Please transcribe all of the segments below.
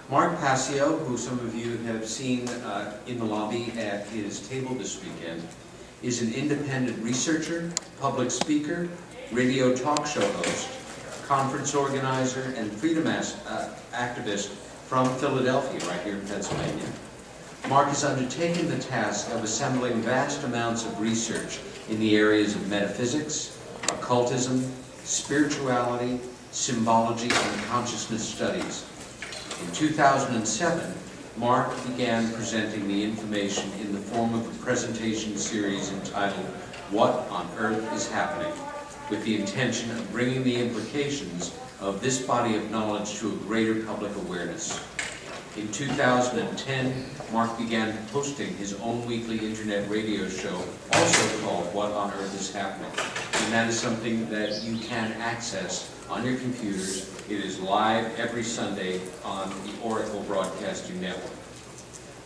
Mark Passio, who some of you have seen in the lobby at his table this weekend, is an independent researcher, public speaker, radio talk show host, conference organizer, and freedom activist from Philadelphia, right here in Pennsylvania. Mark has undertaken the task of assembling vast amounts of research in the areas of metaphysics, occultism, spirituality, symbology, and consciousness studies. In 2007, Mark began presenting the information in the form of a presentation series entitled "What on Earth is Happening?" with the intention of bringing the implications of this body of knowledge to a greater public awareness. In 2010, Mark began hosting his own weekly internet radio show, also called "What on Earth is Happening?" And that is something that you can access on your computers. It is live every Sunday on the Oracle Broadcasting Network.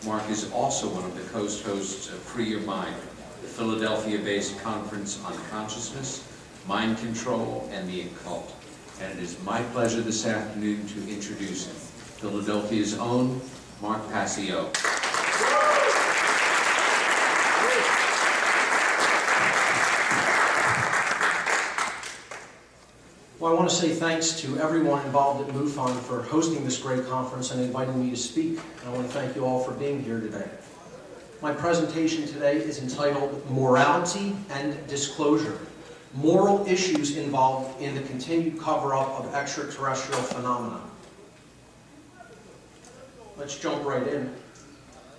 Mark is also one of the co-hosts of Free Your Mind, the Philadelphia-based conference on consciousness, mind control, and the occult. And it is my pleasure this afternoon to introduce him, Philadelphia's own Mark Passio. Well, I want to say thanks to everyone involved at MUFON for hosting this great conference and inviting me to speak. And I want to thank you all for being here today. My presentation today is entitled Morality and Disclosure: Moral Issues Involved in the Continued Cover-Up of Extraterrestrial Phenomena. Let's jump right in.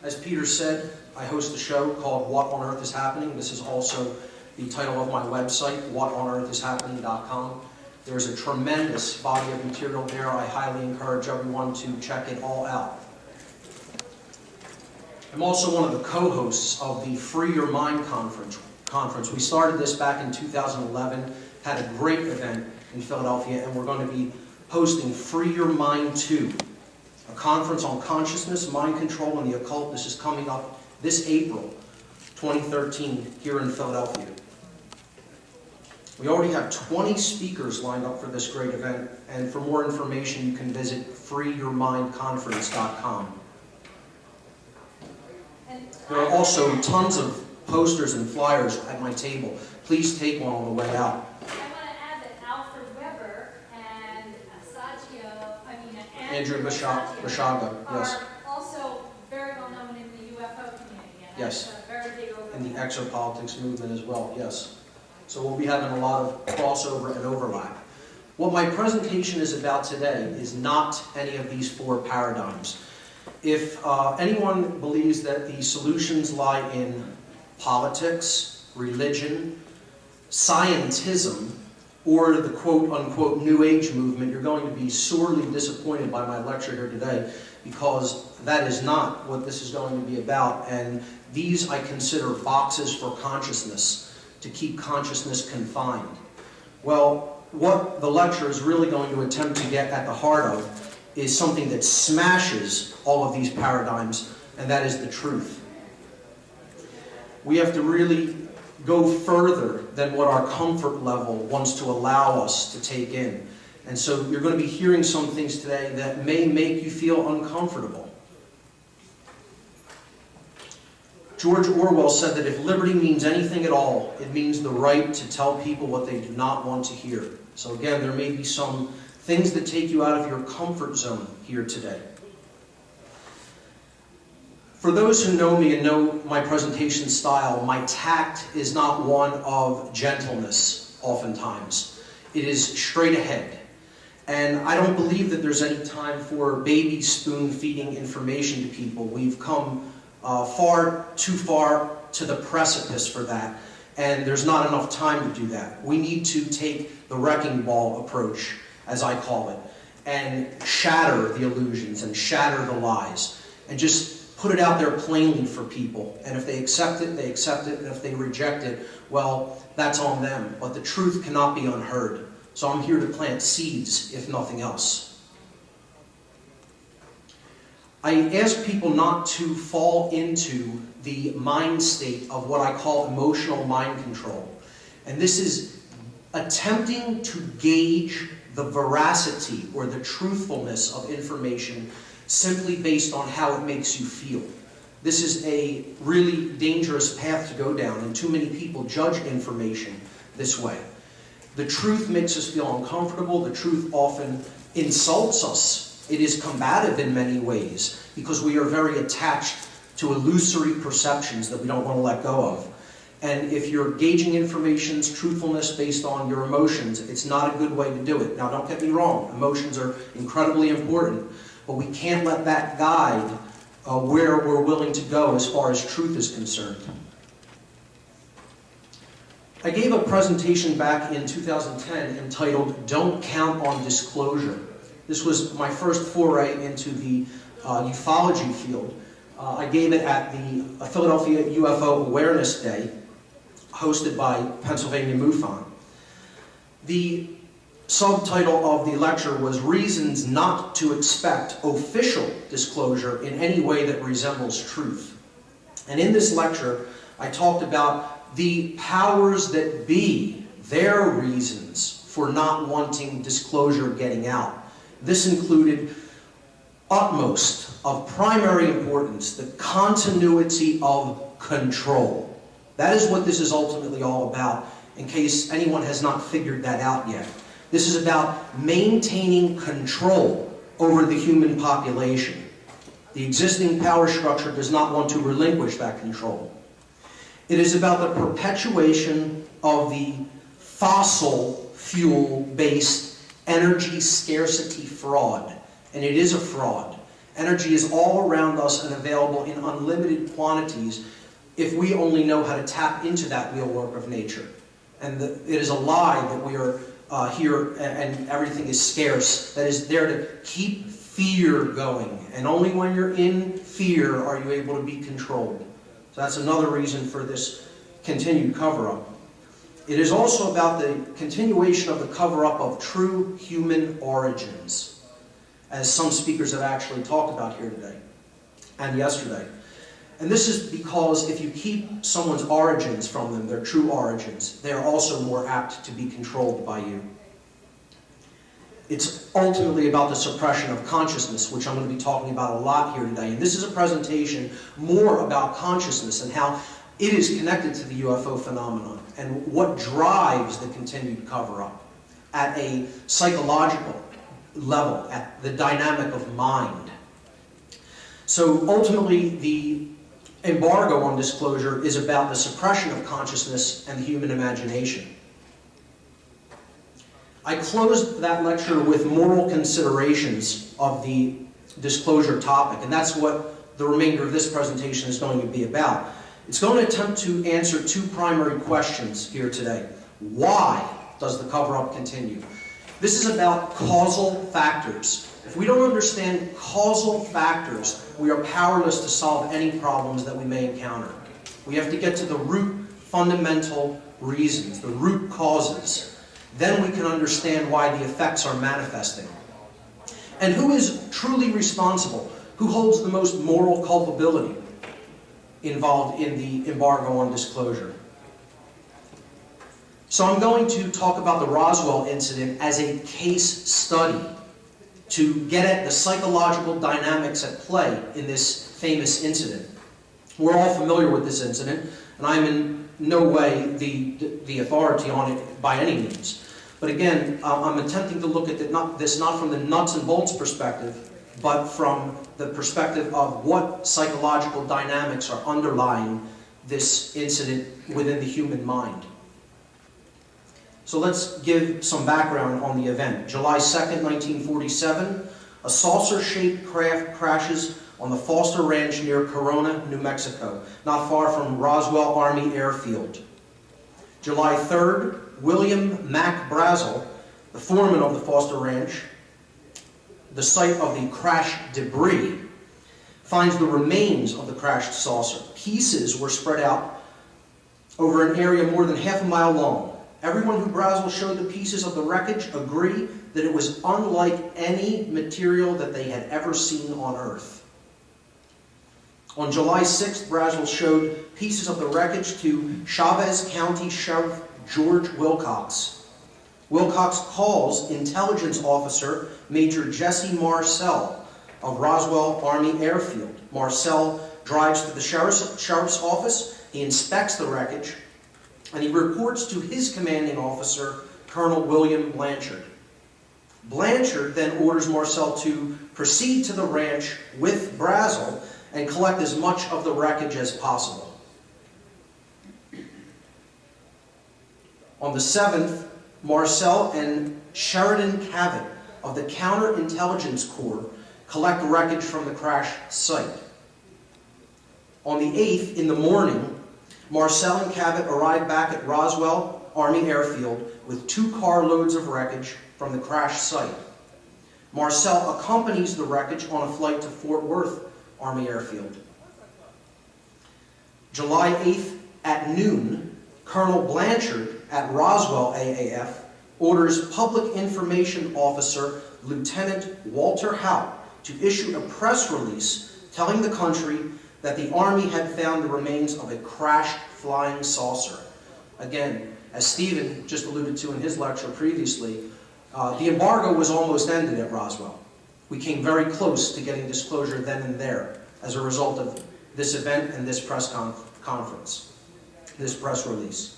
As Peter said, I host a show called What on Earth is Happening? This is also the title of my website, whatonearthishappening.com. There's a tremendous body of material there. I highly encourage everyone to check it all out. I'm also one of the co-hosts of the Free Your Mind conference. We started this back in 2011, had a great event in Philadelphia, and we're going to be hosting Free Your Mind 2, a conference on consciousness, mind control, and the occult. This is coming up this April 2013 here in Philadelphia. We already have 20 speakers lined up for this great event, and for more information you can visit freeyourmindconference.com. There are also tons of posters and flyers at my table. Please take one on the way out. I want to add that Alfred Weber and Andrew Bashaga, yes. are also very well known in the UFO community. And Yes. very big overlap. And the exopolitics movement as well, yes. So we'll be having a lot of crossover and overlap. What my presentation is about today is not any of these four paradigms. If anyone believes that the solutions lie in politics, religion, scientism, or the quote-unquote New Age movement, you're going to be sorely disappointed by my lecture here today, because that is not what this is going to be about. And these I consider boxes for consciousness, to keep consciousness confined. Well, what the lecture is really going to attempt to get at the heart of is something that smashes all of these paradigms, and that is the truth. We have to really go further than what our comfort level wants to allow us to take in. And so you're going to be hearing some things today that may make you feel uncomfortable. George Orwell said that if liberty means anything at all, it means the right to tell people what they do not want to hear. So again, there may be some things that take you out of your comfort zone here today. For those who know me and know my presentation style, my tact is not one of gentleness oftentimes. It is straight ahead. And I don't believe that there's any time for baby spoon feeding information to people. We've come far too far to the precipice for that, and there's not enough time to do that. We need to take the wrecking ball approach, as I call it, and shatter the illusions and shatter the lies, and just put it out there plainly for people. And if they accept it, they accept it, and if they reject it, well, that's on them. But the truth cannot be unheard. So I'm here to plant seeds, if nothing else. I ask people not to fall into the mind state of what I call emotional mind control. And this is attempting to gauge the veracity or the truthfulness of information simply based on how it makes you feel. This is a really dangerous path to go down, and too many people judge information this way. The truth makes us feel uncomfortable. The truth often insults us. It is combative in many ways because we are very attached to illusory perceptions that we don't want to let go of. And if you're gauging information's truthfulness based on your emotions, it's not a good way to do it. Now, don't get me wrong. Emotions are incredibly important, but we can't let that guide where we're willing to go as far as truth is concerned. I gave a presentation back in 2010 entitled, "Don't Count on Disclosure." This was my first foray into the ufology field. I gave it at the Philadelphia UFO Awareness Day, hosted by Pennsylvania MUFON. The subtitle of the lecture was "Reasons Not to Expect Official Disclosure in Any Way That Resembles Truth." And in this lecture, I talked about the powers that be, their reasons for not wanting disclosure getting out. This included utmost of primary importance, the continuity of control. That is what this is ultimately all about, in case anyone has not figured that out yet. This is about maintaining control over the human population. The existing power structure does not want to relinquish that control. It is about the perpetuation of the fossil fuel-based energy scarcity fraud. And it is a fraud. Energy is all around us and available in unlimited quantities if we only know how to tap into that wheelwork of nature. And it is a lie that we are here and everything is scarce. That is there to keep fear going. And only when you're in fear are you able to be controlled. So that's another reason for this continued cover-up. It is also about the continuation of the cover-up of true human origins, as some speakers have actually talked about here today and yesterday. And this is because if you keep someone's origins from them, their true origins, they are also more apt to be controlled by you. It's ultimately about the suppression of consciousness, which I'm going to be talking about a lot here today. And this is a presentation more about consciousness and how it is connected to the UFO phenomenon and what drives the continued cover-up at a psychological level, at the dynamic of mind. So ultimately, the embargo on disclosure is about the suppression of consciousness and the human imagination. I closed that lecture with moral considerations of the disclosure topic, and that's what the remainder of this presentation is going to be about. It's going to attempt to answer two primary questions here today. Why does the cover-up continue? This is about causal factors. If we don't understand causal factors, we are powerless to solve any problems that we may encounter. We have to get to the root fundamental reasons, the root causes. Then we can understand why the effects are manifesting. And who is truly responsible? Who holds the most moral culpability involved in the embargo on disclosure? So I'm going to talk about the Roswell incident as a case study to get at the psychological dynamics at play in this famous incident. We're all familiar with this incident, and I'm in no way the authority on it by any means. But again, I'm attempting to look at this not from the nuts and bolts perspective, but from the perspective of what psychological dynamics are underlying this incident within the human mind. So let's give some background on the event. July 2nd, 1947, a saucer-shaped craft crashes on the Foster Ranch near Corona, New Mexico, not far from Roswell Army Airfield. July 3rd, William Mac Brazel, the foreman of the Foster Ranch, the site of the crash debris, finds the remains of the crashed saucer. Pieces were spread out over an area more than half a mile long. Everyone who Brazel showed the pieces of the wreckage agree that it was unlike any material that they had ever seen on Earth. On July 6th, Brazel showed pieces of the wreckage to Chavez County Sheriff George Wilcox. Wilcox calls intelligence officer Major Jesse Marcel of Roswell Army Airfield. Marcel drives to the sheriff's office, he inspects the wreckage, and he reports to his commanding officer, Colonel William Blanchard. Blanchard then orders Marcel to proceed to the ranch with Brazel and collect as much of the wreckage as possible. On the 7th, Marcel and Sheridan Cavett of the Counterintelligence Corps collect wreckage from the crash site. On the 8th, in the morning, Marcel and Cavett arrive back at Roswell Army Airfield with 2 carloads of wreckage from the crash site. Marcel accompanies the wreckage on a flight to Fort Worth Army Airfield. July 8th at noon, Colonel Blanchard at Roswell AAF orders Public Information Officer Lieutenant Walter Howe to issue a press release telling the country that the Army had found the remains of a crashed flying saucer. Again, as Stephen just alluded to in his lecture previously, the embargo was almost ended at Roswell. We came very close to getting disclosure then and there as a result of this event and this press conference, this press release.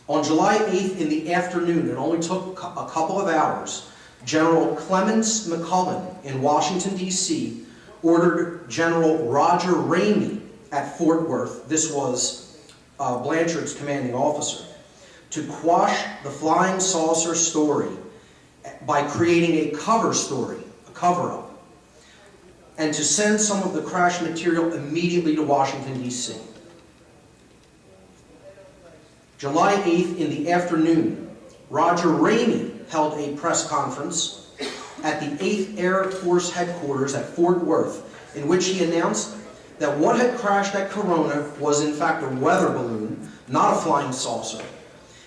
On July 8th in the afternoon, it only took a couple of hours, General Clements McCullen in Washington, D.C., ordered General Roger Ramey at Fort Worth, this was Blanchard's commanding officer, to quash the flying saucer story by creating a cover story, a cover-up, and to send some of the crash material immediately to Washington, D.C. July 8th in the afternoon, Roger Ramey held a press conference at the 8th Air Force Headquarters at Fort Worth, in which he announced that what had crashed at Corona was in fact a weather balloon, not a flying saucer.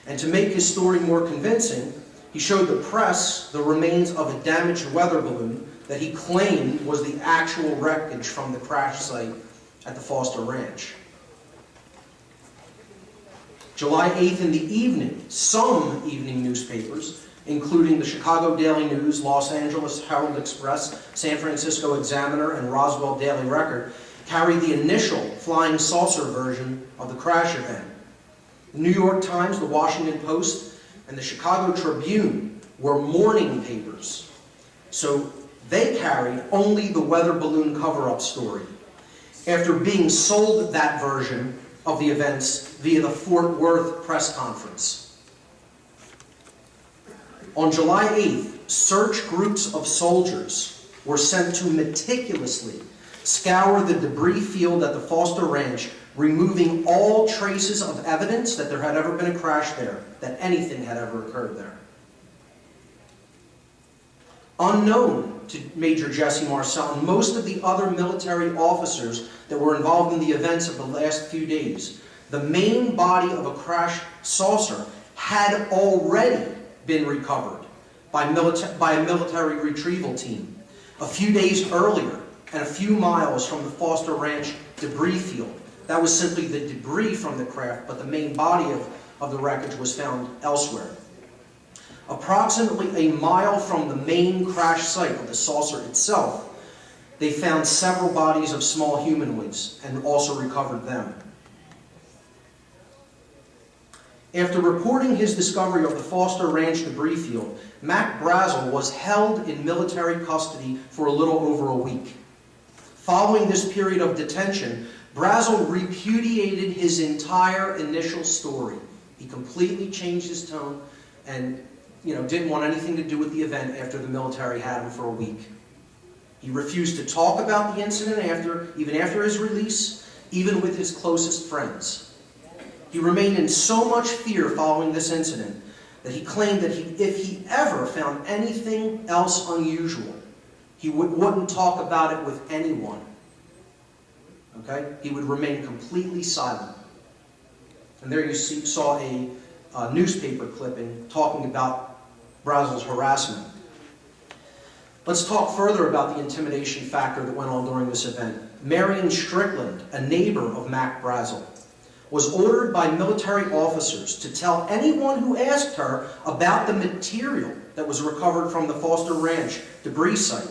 And to make his story more convincing, he showed the press the remains of a damaged weather balloon that he claimed was the actual wreckage from the crash site at the Foster Ranch. July 8th in the evening, some evening newspapers, including the Chicago Daily News, Los Angeles Herald Express, San Francisco Examiner, and Roswell Daily Record, carried the initial flying saucer version of the crash event. The New York Times, the Washington Post, and the Chicago Tribune were morning papers, so they carried only the weather balloon cover-up story, after being sold that version of the events via the Fort Worth press conference. On July 8th, search groups of soldiers were sent to meticulously scour the debris field at the Foster Ranch, removing all traces of evidence that there had ever been a crash there, that anything had ever occurred there. Unknown to Major Jesse Marcel and most of the other military officers that were involved in the events of the last few days, the main body of a crash saucer had already been recovered by a military retrieval team a few days earlier and a few miles from the Foster Ranch debris field. That was simply the debris from the craft, but the main body of the wreckage was found elsewhere. Approximately a mile from the main crash site of the saucer itself, they found several bodies of small humanoids and also recovered them. After reporting his discovery of the Foster Ranch debris field, Mac Brazel was held in military custody for a little over a week. Following this period of detention, Brazel repudiated his entire initial story. He completely changed his tone and didn't want anything to do with the event after the military had him for a week. He refused to talk about the incident even after his release, even with his closest friends. He remained in so much fear following this incident that he claimed that if he ever found anything else unusual, he wouldn't talk about it with anyone. Okay? He would remain completely silent. And there you saw a newspaper clipping talking about Brazel's harassment. Let's talk further about the intimidation factor that went on during this event. Marion Strickland, a neighbor of Mac Brazel, was ordered by military officers to tell anyone who asked her about the material that was recovered from the Foster Ranch debris site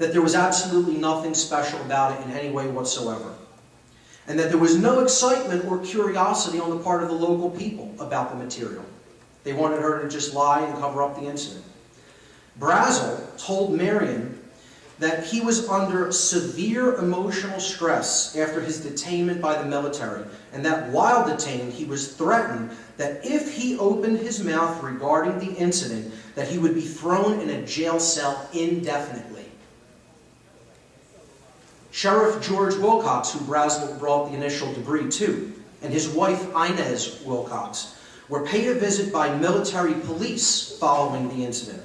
that there was absolutely nothing special about it in any way whatsoever, and that there was no excitement or curiosity on the part of the local people about the material. They wanted her to just lie and cover up the incident. Brazel told Marion that he was under severe emotional stress after his detainment by the military, and that while detained, he was threatened that if he opened his mouth regarding the incident, that he would be thrown in a jail cell indefinitely. Sheriff George Wilcox, who Brazel brought the initial debris to, and his wife Inez Wilcox, were paid a visit by military police following the incident.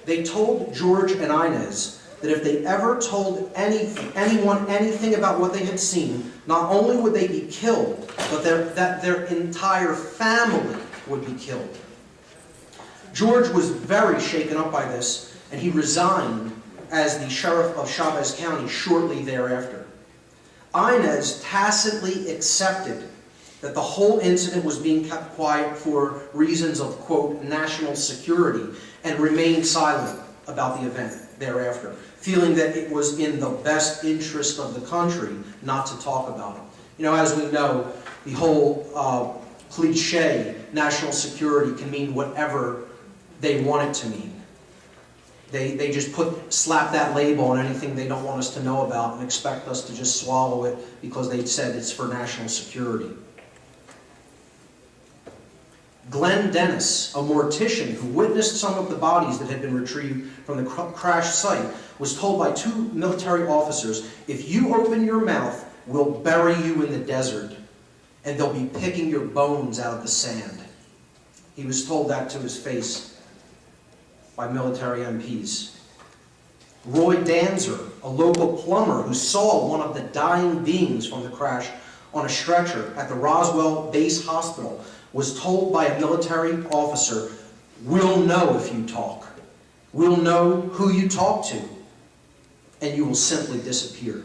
They told George and Inez that if they ever told anyone anything about what they had seen, not only would they be killed, but that their entire family would be killed. George was very shaken up by this, and he resigned as the sheriff of Chavez County shortly thereafter. Inez tacitly accepted that the whole incident was being kept quiet for reasons of, quote, national security, and remained silent about the event thereafter, feeling that it was in the best interest of the country not to talk about it. You know, as we know, the whole cliche, national security, can mean whatever they want it to mean. They just slap that label on anything they don't want us to know about and expect us to just swallow it because they said it's for national security. Glenn Dennis, a mortician who witnessed some of the bodies that had been retrieved from the crash site, was told by 2 military officers, "If you open your mouth, we'll bury you in the desert, and they'll be picking your bones out of the sand." He was told that to his face by military MPs. Roy Danzer, a local plumber who saw one of the dying beings from the crash on a stretcher at the Roswell Base Hospital, was told by a military officer, "We'll know if you talk. We'll know who you talk to, and you will simply disappear."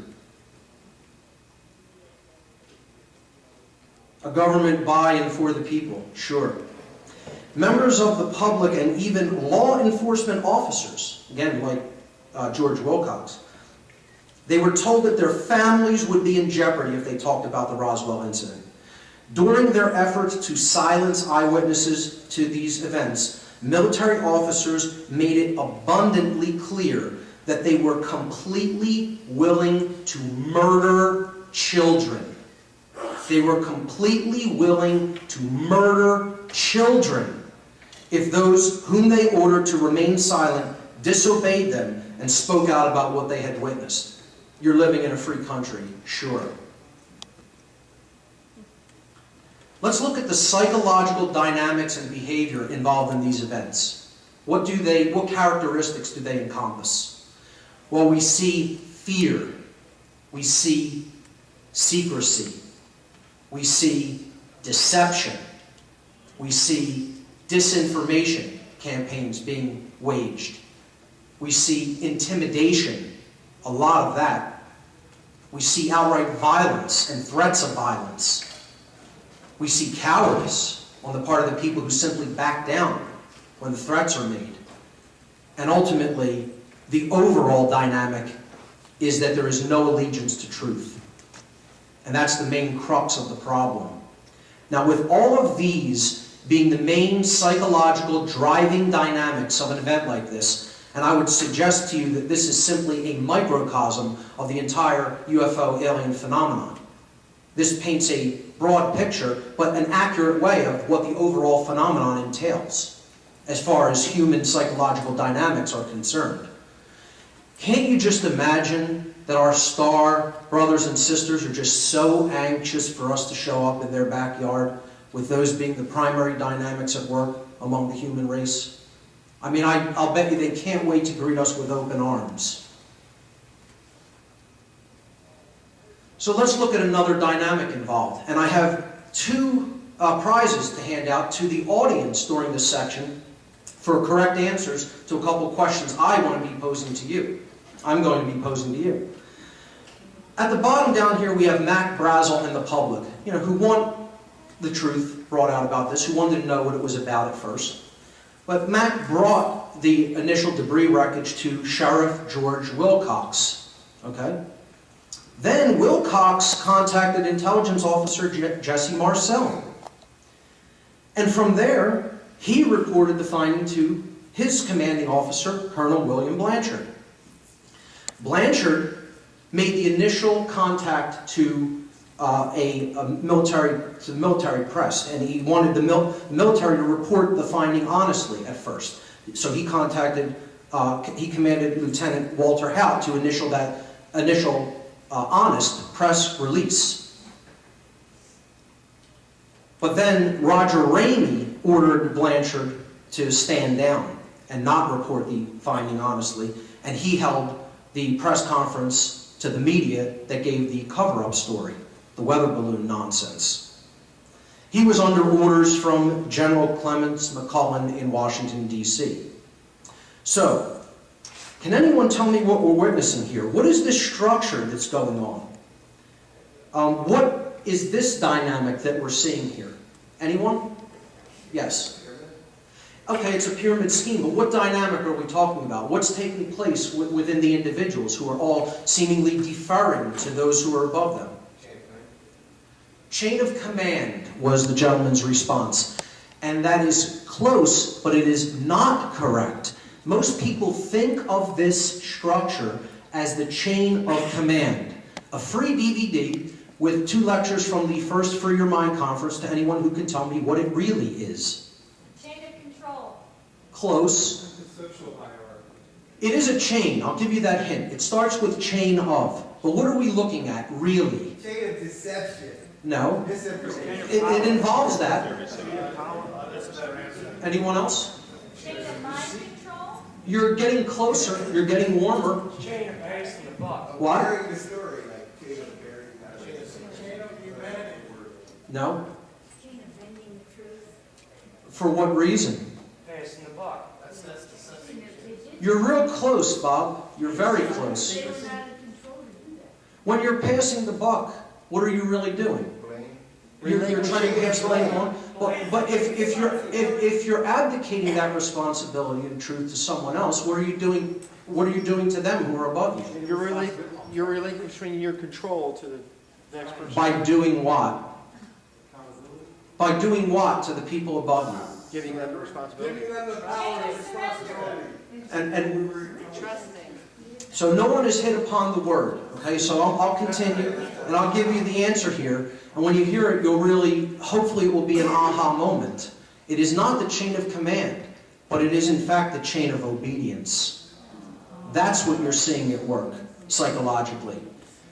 A government by and for the people, sure. Members of the public and even law enforcement officers, again like George Wilcox, they were told that their families would be in jeopardy if they talked about the Roswell incident. During their efforts to silence eyewitnesses to these events, military officers made it abundantly clear that they were completely willing to murder children. They were completely willing to murder children if those whom they ordered to remain silent disobeyed them and spoke out about what they had witnessed. You're living in a free country, sure. Let's look at the psychological dynamics and behavior involved in these events. What characteristics do they encompass? Well, we see fear. We see secrecy. We see deception. We see disinformation campaigns being waged. We see intimidation, a lot of that. We see outright violence and threats of violence. We see cowardice on the part of the people who simply back down when the threats are made. And ultimately, the overall dynamic is that there is no allegiance to truth. And that's the main crux of the problem. Now, with all of these being the main psychological driving dynamics of an event like this, and I would suggest to you that this is simply a microcosm of the entire UFO alien phenomenon. This paints a broad picture, but an accurate way of what the overall phenomenon entails, as far as human psychological dynamics are concerned. Can't you just imagine that our star brothers and sisters are just so anxious for us to show up in their backyard, with those being the primary dynamics at work among the human race? I mean, I'll bet you they can't wait to greet us with open arms. So let's look at another dynamic involved. And I have 2 prizes to hand out to the audience during this section for correct answers to a couple of questions I want to be posing to you. I'm going to be posing to you. At the bottom down here, we have Mac Brazel and the public, who want the truth brought out about this, who wanted to know what it was about at first. But Mac brought the initial debris wreckage to Sheriff George Wilcox. Okay? Then Wilcox contacted intelligence officer Jesse Marcel. And from there, he reported the finding to his commanding officer, Colonel William Blanchard. Blanchard made the initial contact to the military press, and he wanted the military to report the finding honestly at first. So he commanded Lieutenant Walter Howe to initial that honest press release. But then Roger Ramey ordered Blanchard to stand down and not report the finding honestly, and he held the press conference to the media that gave the cover-up story, the weather balloon nonsense. He was under orders from General Clements McClellan in Washington, D.C. So, can anyone tell me what we're witnessing here? What is this structure that's going on? What is this dynamic that we're seeing here? Anyone? Yes. Okay, it's a pyramid scheme, but what dynamic are we talking about? What's taking place within the individuals who are all seemingly deferring to those who are above them? Chain of command was the gentleman's response. And that is close, but it is not correct. Most people think of this structure as the chain of command. A free DVD with 2 lectures from the first Free Your Mind conference to anyone who can tell me what it really is. Chain of control. Close. Social hierarchy. It is a chain. I'll give you that hint. It starts with chain of. But what are we looking at, really? Chain of deception. No. Misinformation. It involves that. Anyone else? Chain of mind control. You're getting closer. You're getting warmer. Chain of passing the buck. What? Carrying the story, like chain of bearing. Chain of humanity. No. Chain of bending the truth. For what reason? Passing the buck. You're real close, Bob. You're very close. They were not in control to do that. When you're passing the buck, what are you really doing? You're trying to pass the blame on. But if you're abdicating that responsibility and truth to someone else, what are you doing? What are you doing to them who are above you? You're relinquishing your control to the next person. By doing what? By doing what to the people above you? Giving them the responsibility. Giving them the power and responsibility. And so no one has hit upon the word. Okay, so I'll continue and I'll give you the answer here. And when you hear it, you'll really, hopefully it will be an aha moment. It is not the chain of command, but it is in fact the chain of obedience. That's what you're seeing at work, psychologically.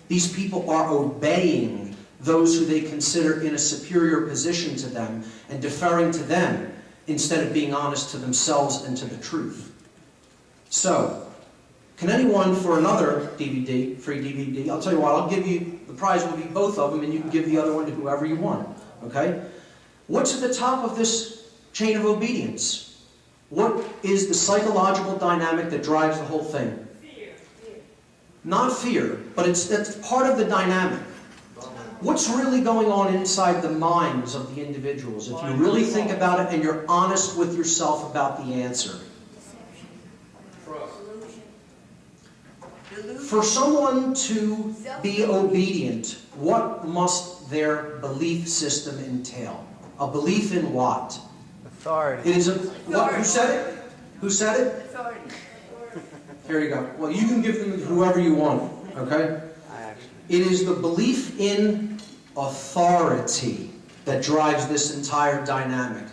These people are obeying those who they consider in a superior position to them and deferring to them instead of being honest to themselves and to the truth. So, can anyone, for another DVD, free DVD, I'll tell you what, I'll give you, the prize will be both of them, and you can give the other one to whoever you want, okay? What's at the top of this chain of obedience? What is the psychological dynamic that drives the whole thing? Fear. Not fear, but that's part of the dynamic. What's really going on inside the minds of the individuals if you really think about it and you're honest with yourself about the answer? For someone to be obedient, what must their belief system entail? A belief in what? Authority. It is a what? Who said it? Who said it? Authority. Here you go. Well, you can give them to whoever you want, okay? It is the belief in authority that drives this entire dynamic.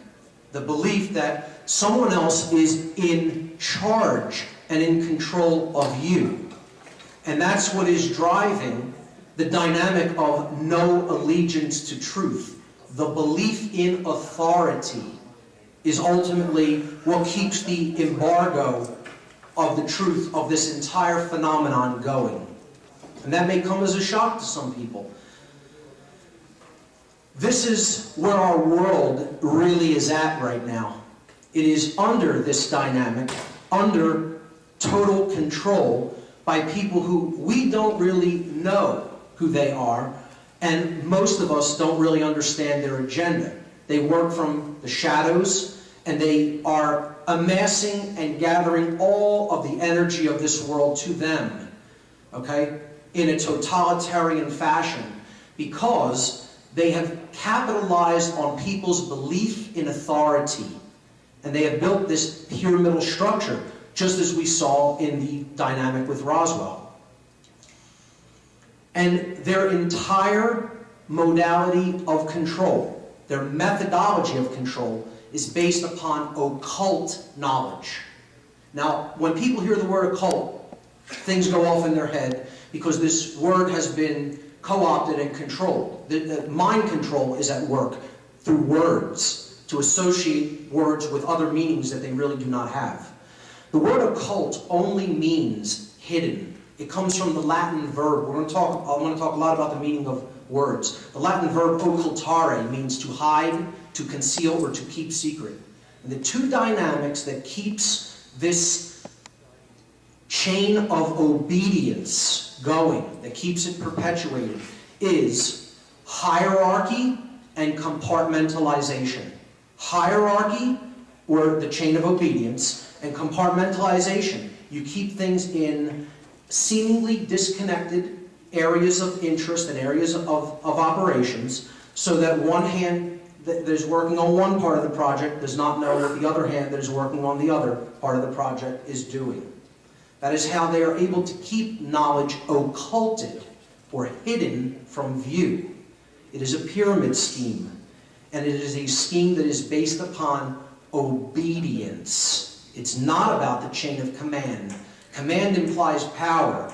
The belief that someone else is in charge and in control of you. And that's what is driving the dynamic of no allegiance to truth. The belief in authority is ultimately what keeps the embargo of the truth of this entire phenomenon going. And that may come as a shock to some people. This is where our world really is at right now. It is under this dynamic, under total control by people who we don't really know who they are, and most of us don't really understand their agenda. They work from the shadows, and they are amassing and gathering all of the energy of this world to them, okay, in a totalitarian fashion, because they have capitalized on people's belief in authority, and they have built this pyramidal structure, just as we saw in the dynamic with Roswell. And their entire modality of control, their methodology of control, is based upon occult knowledge. Now, when people hear the word occult, things go off in their head because this word has been co-opted and controlled. The mind control is at work through words, to associate words with other meanings that they really do not have. The word occult only means hidden. It comes from the Latin verb. I'm going to talk a lot about the meaning of words. The Latin verb occultare means to hide, to conceal, or to keep secret. And the two dynamics that keeps this chain of obedience going, that keeps it perpetuated, is hierarchy and compartmentalization. Hierarchy, or the chain of obedience, and compartmentalization. You keep things in seemingly disconnected areas of interest and areas of operations, so that one hand that is working on one part of the project does not know what the other hand that is working on the other part of the project is doing. That is how they are able to keep knowledge occulted or hidden from view. It is a pyramid scheme, and it is a scheme that is based upon obedience. It's not about the chain of command. Command implies power.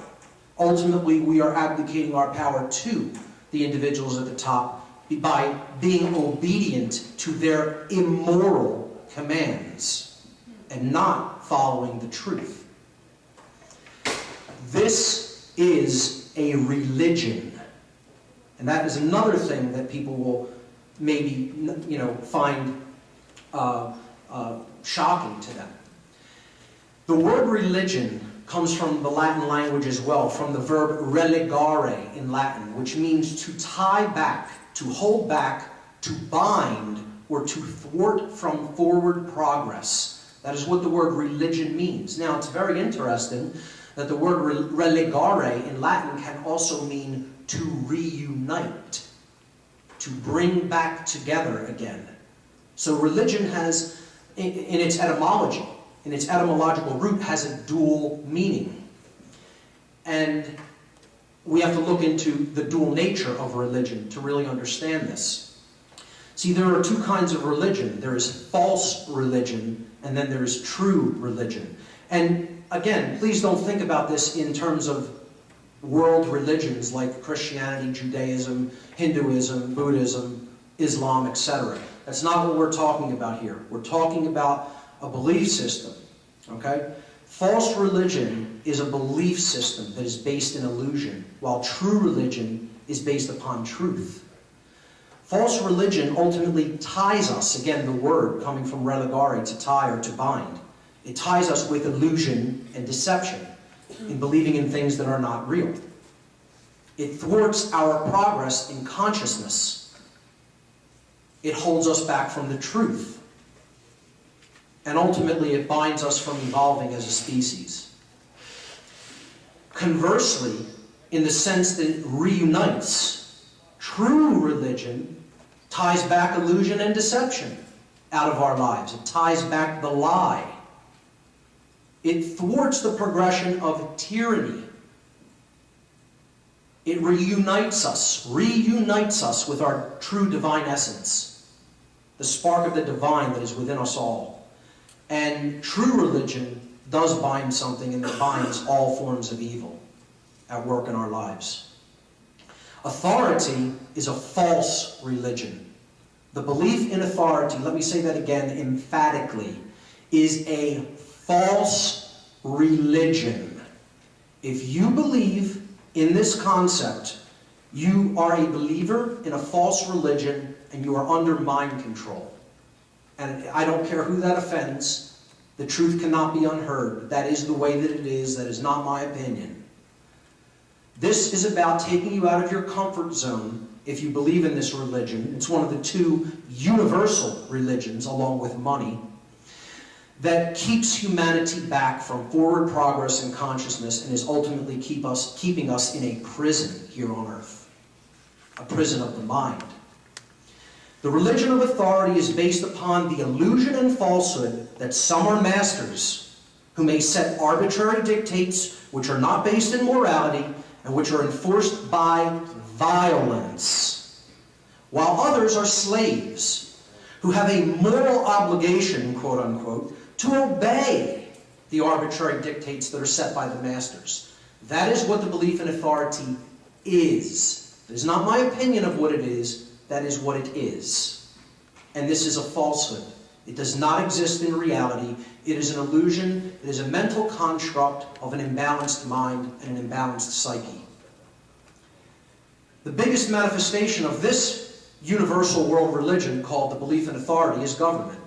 Ultimately, we are abdicating our power to the individuals at the top by being obedient to their immoral commands and not following the truth. This is a religion. And that is another thing that people will maybe, find shocking to them. The word religion comes from the Latin language as well, from the verb religare in Latin, which means to tie back, to hold back, to bind, or to thwart from forward progress. That is what the word religion means. Now, it's very interesting that the word religare in Latin can also mean to reunite, to bring back together again. So religion has, in its etymology, in its etymological root, has a dual meaning. And we have to look into the dual nature of religion to really understand this. See, there are two kinds of religion. There is false religion, and then there is true religion. And again, please don't think about this in terms of world religions like Christianity, Judaism, Hinduism, Buddhism, Islam, etc. That's not what we're talking about here. We're talking about a belief system, okay? False religion is a belief system that is based in illusion, while true religion is based upon truth. False religion ultimately ties us, again, the word coming from religare, to tie or to bind. It ties us with illusion and deception in believing in things that are not real. It thwarts our progress in consciousness. It holds us back from the truth. And ultimately, it binds us from evolving as a species. Conversely, in the sense that it reunites, true religion ties back illusion and deception out of our lives. It ties back the lie. It thwarts the progression of tyranny. It reunites us with our true divine essence, the spark of the divine that is within us all. And true religion does bind something, and it binds all forms of evil at work in our lives. Authority is a false religion. The belief in authority, let me say that again emphatically, is a false religion. If you believe in this concept, you are a believer in a false religion, and you are under mind control. And I don't care who that offends. The truth cannot be unheard. That is the way that it is. That is not my opinion. This is about taking you out of your comfort zone if you believe in this religion. It's one of the two universal religions, along with money. that keeps humanity back from forward progress and consciousness and is ultimately keeping us in a prison here on earth, a prison of the mind. The religion of authority is based upon the illusion and falsehood that some are masters who may set arbitrary dictates which are not based in morality and which are enforced by violence, while others are slaves who have a moral obligation, quote unquote, to obey the arbitrary dictates that are set by the masters. That is what the belief in authority is. It is not my opinion of what it is, that is what it is. And this is a falsehood. It does not exist in reality. It is an illusion. It is a mental construct of an imbalanced mind and an imbalanced psyche. The biggest manifestation of this universal world religion called the belief in authority is government.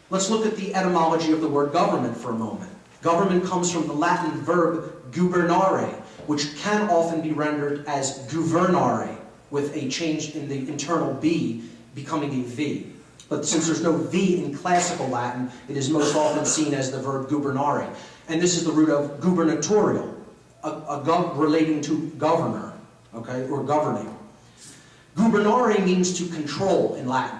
Let's look at the etymology of the word government for a moment. Government comes from the Latin verb gubernare, which can often be rendered as governare, with a change in the internal B becoming a V. But since there's no V in classical Latin, it is most often seen as the verb gubernare. And this is the root of gubernatorial, relating to governor, okay, or governing. Gubernare means to control in Latin.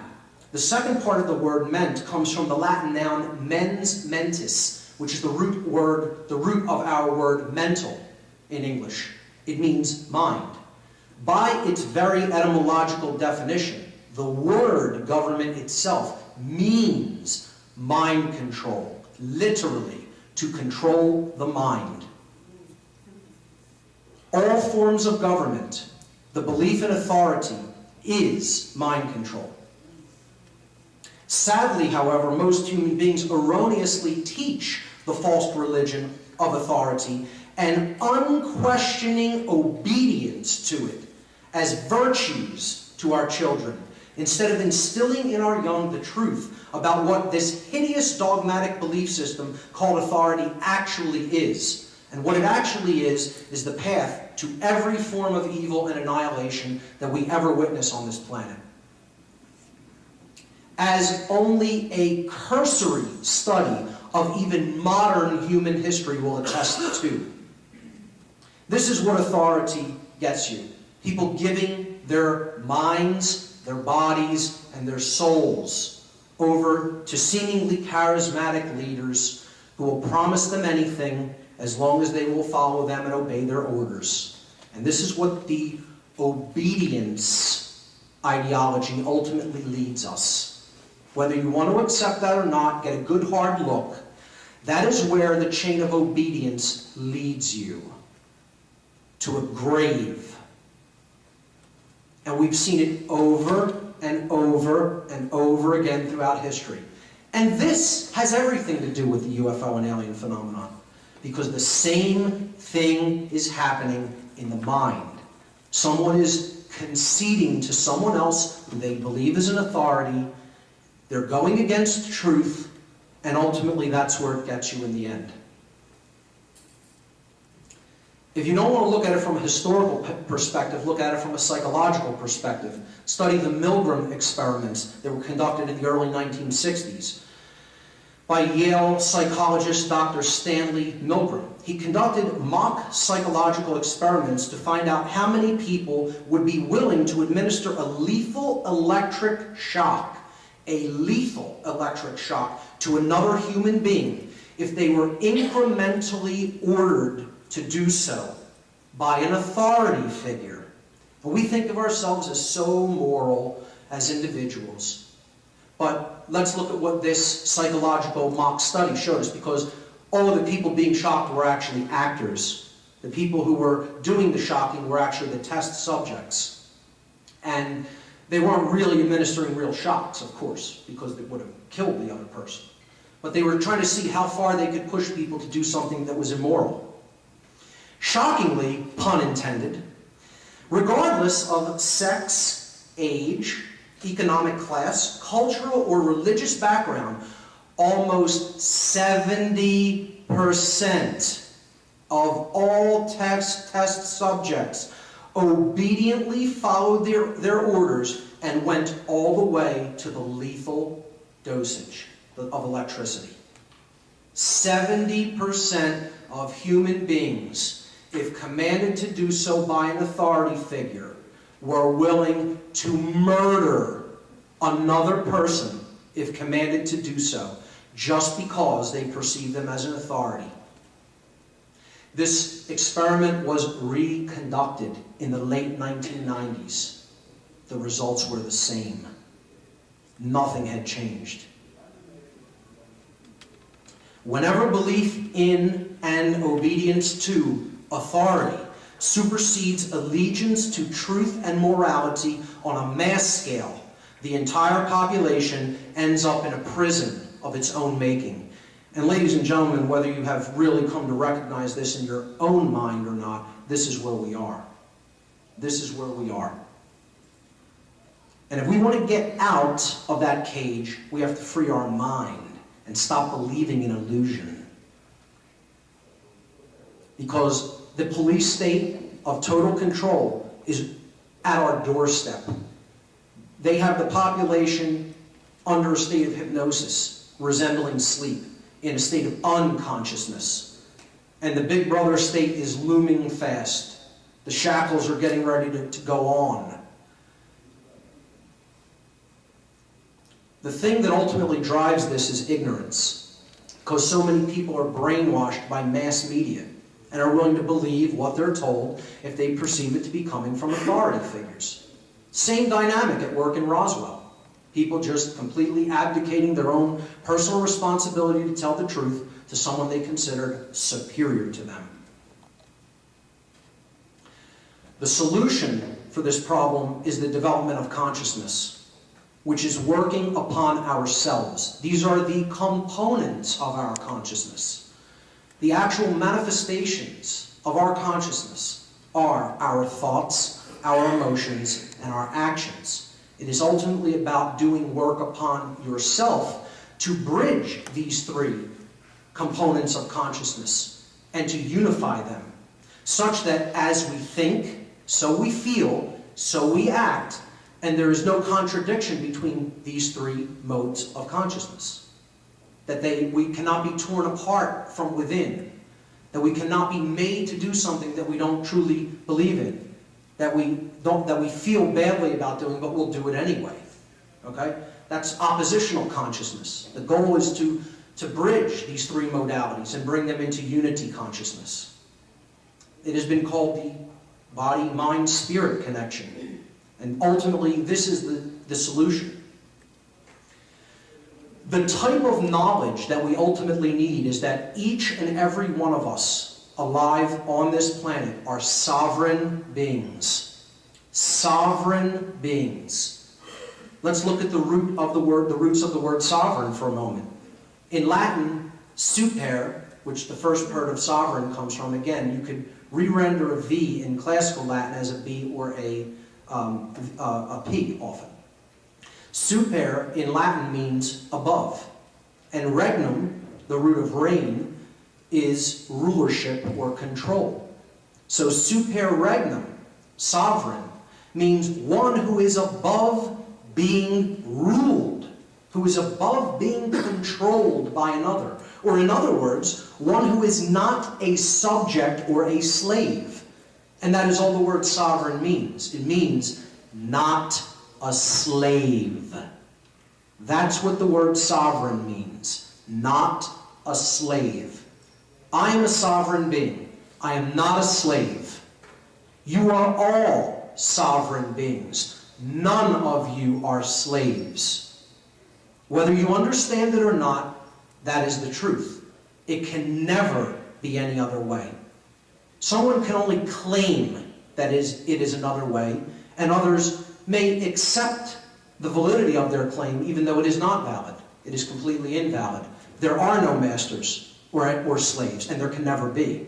The second part of the word ment comes from the Latin noun mens mentis, which is the root of our word mental in English. It means mind. By its very etymological definition, the word government itself means mind control, literally, to control the mind. All forms of government, the belief in authority, is mind control. Sadly, however, most human beings erroneously teach the false religion of authority and unquestioning obedience to it as virtues to our children, instead of instilling in our young the truth about what this hideous dogmatic belief system called authority actually is. And what it actually is the path to every form of evil and annihilation that we ever witness on this planet. As only a cursory study of even modern human history will attest to. This is what authority gets you. People giving their minds, their bodies, and their souls over to seemingly charismatic leaders who will promise them anything as long as they will follow them and obey their orders. And this is what the obedience ideology ultimately leads us. Whether you want to accept that or not, get a good hard look. That is where the chain of obedience leads you. To a grave. And we've seen it over and over and over again throughout history. And this has everything to do with the UFO and alien phenomenon. Because the same thing is happening in the mind. Someone is conceding to someone else who they believe is an authority. They're going against truth, and ultimately that's where it gets you in the end. If you don't want to look at it from a historical perspective, look at it from a psychological perspective. Study the Milgram experiments that were conducted in the early 1960s by Yale psychologist Dr. Stanley Milgram. He conducted mock psychological experiments to find out how many people would be willing to administer a lethal electric shock to another human being if they were incrementally ordered to do so by an authority figure. And we think of ourselves as so moral as individuals. But let's look at what this psychological mock study showed us, because all of the people being shocked were actually actors. The people who were doing the shocking were actually the test subjects. And they weren't really administering real shocks, of course, because they would have killed the other person. But they were trying to see how far they could push people to do something that was immoral. Shockingly, pun intended, regardless of sex, age, economic class, cultural or religious background, almost 70% of all test subjects obediently followed their orders and went all the way to the lethal dosage. of electricity. 70% of human beings, if commanded to do so by an authority figure, were willing to murder another person if commanded to do so, just because they perceive them as an authority. This experiment was reconducted in the late 1990s. The results were the same. Nothing had changed. Whenever belief in and obedience to authority supersedes allegiance to truth and morality on a mass scale, the entire population ends up in a prison of its own making. And ladies and gentlemen, whether you have really come to recognize this in your own mind or not, this is where we are. This is where we are. And if we want to get out of that cage, we have to free our mind and stop believing in illusion. Because the police state of total control is at our doorstep. They have the population under a state of hypnosis, resembling sleep, in a state of unconsciousness. And the Big Brother state is looming fast. The shackles are getting ready to go on. The thing that ultimately drives this is ignorance, because so many people are brainwashed by mass media and are willing to believe what they're told if they perceive it to be coming from authority figures. Same dynamic at work in Roswell. People just completely abdicating their own personal responsibility to tell the truth to someone they considered superior to them. The solution for this problem is the development of consciousness, which is working upon ourselves. These are the components of our consciousness. The actual manifestations of our consciousness are our thoughts, our emotions, and our actions. It is ultimately about doing work upon yourself to bridge these three components of consciousness and to unify them, such that as we think, so we feel, so we act, and there is no contradiction between these three modes of consciousness. That we cannot be torn apart from within. That we cannot be made to do something that we don't truly believe in. That we feel badly about doing, but we'll do it anyway. Okay? That's oppositional consciousness. The goal is to bridge these three modalities and bring them into unity consciousness. It has been called the body-mind-spirit connection. And ultimately, this is the solution. The type of knowledge that we ultimately need is that each and every one of us alive on this planet are sovereign beings. Sovereign beings. Let's look at the roots of the word sovereign for a moment. In Latin, super, which the first part of sovereign comes from, again, you could re-render a V in classical Latin as a B or a P often. Super in Latin means above. And regnum, the root of reign, is rulership or control. So super regnum, sovereign, means one who is above being ruled, who is above being controlled by another. Or in other words, one who is not a subject or a slave. And that is all the word sovereign means. It means not a slave. That's what the word sovereign means. Not a slave. I am a sovereign being. I am not a slave. You are all sovereign beings. None of you are slaves. Whether you understand it or not, that is the truth. It can never be any other way. Someone can only claim that it is another way, and others may accept the validity of their claim even though it is not valid. It is completely invalid. There are no masters or slaves, and there can never be.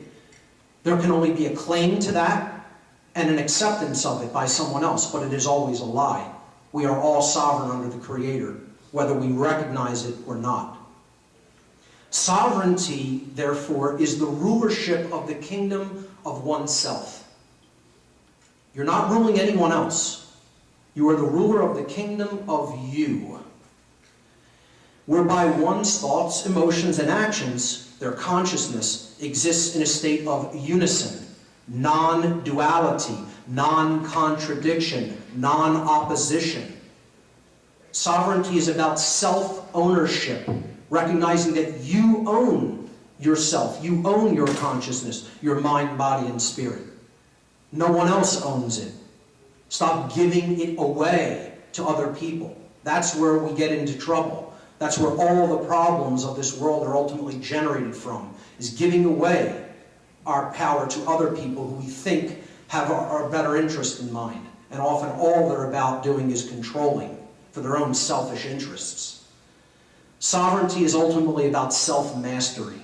There can only be a claim to that and an acceptance of it by someone else, but it is always a lie. We are all sovereign under the Creator, whether we recognize it or not. Sovereignty, therefore, is the rulership of the kingdom of oneself. You're not ruling anyone else. You are the ruler of the kingdom of you. whereby one's thoughts, emotions, and actions, their consciousness, exists in a state of unison, non-duality, non-contradiction, non-opposition. Sovereignty is about self-ownership, recognizing that you own yourself, you own your consciousness, your mind, body, and spirit. No one else owns it. Stop giving it away to other people. That's where we get into trouble. That's where all the problems of this world are ultimately generated from, is giving away our power to other people who we think have our better interest in mind. And often all they're about doing is controlling for their own selfish interests. Sovereignty is ultimately about self-mastery.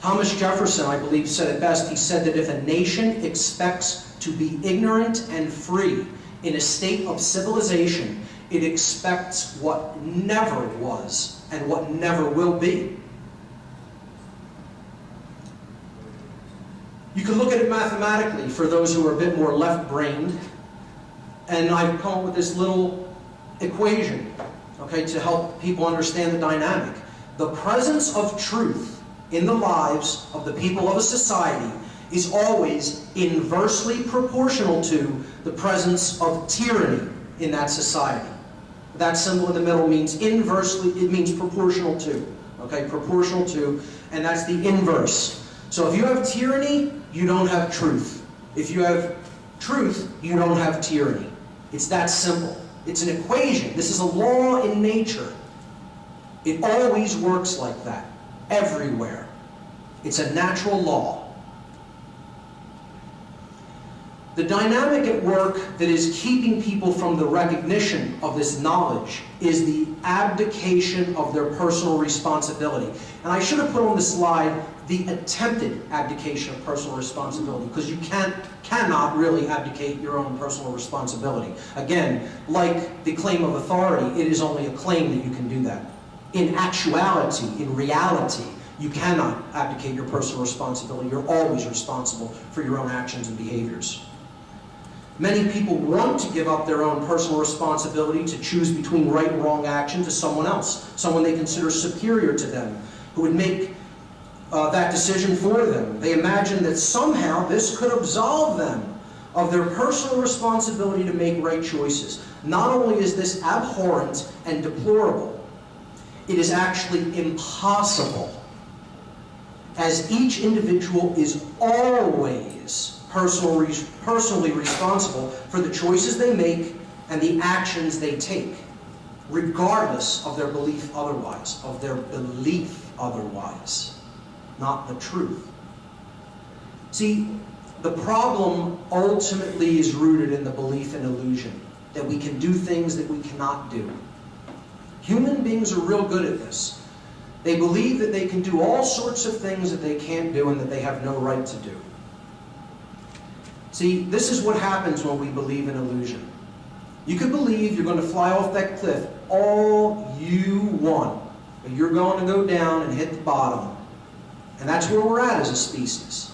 Thomas Jefferson, I believe, said it best. He said that if a nation expects to be ignorant and free in a state of civilization, it expects what never was and what never will be. You can look at it mathematically for those who are a bit more left-brained, and I've come up with this little equation, okay, to help people understand the dynamic. The presence of truth in the lives of the people of a society is always inversely proportional to the presence of tyranny in that society. That symbol in the middle means inversely, it means proportional to, okay, proportional to, and that's the inverse. So if you have tyranny, you don't have truth. If you have truth, you don't have tyranny. It's that simple. It's an equation. This is a law in nature. It always works like that, everywhere. It's a natural law. The dynamic at work that is keeping people from the recognition of this knowledge is the abdication of their personal responsibility. And I should have put on the slide the attempted abdication of personal responsibility, because you cannot really abdicate your own personal responsibility. Again, like the claim of authority, it is only a claim that you can do that. In actuality, in reality, you cannot abdicate your personal responsibility. You're always responsible for your own actions and behaviors. Many people want to give up their own personal responsibility to choose between right and wrong action to someone else, someone they consider superior to them, who would make that decision for them. They imagine that somehow this could absolve them of their personal responsibility to make right choices. Not only is this abhorrent and deplorable, it is actually impossible, as each individual is always personally responsible for the choices they make and the actions they take, regardless of their belief otherwise, not the truth. See, the problem ultimately is rooted in the belief in illusion, that we can do things that we cannot do. Human beings are real good at this. They believe that they can do all sorts of things that they can't do and that they have no right to do. See, this is what happens when we believe in illusion. You could believe you're going to fly off that cliff all you want, but you're going to go down and hit the bottom. And that's where we're at as a species.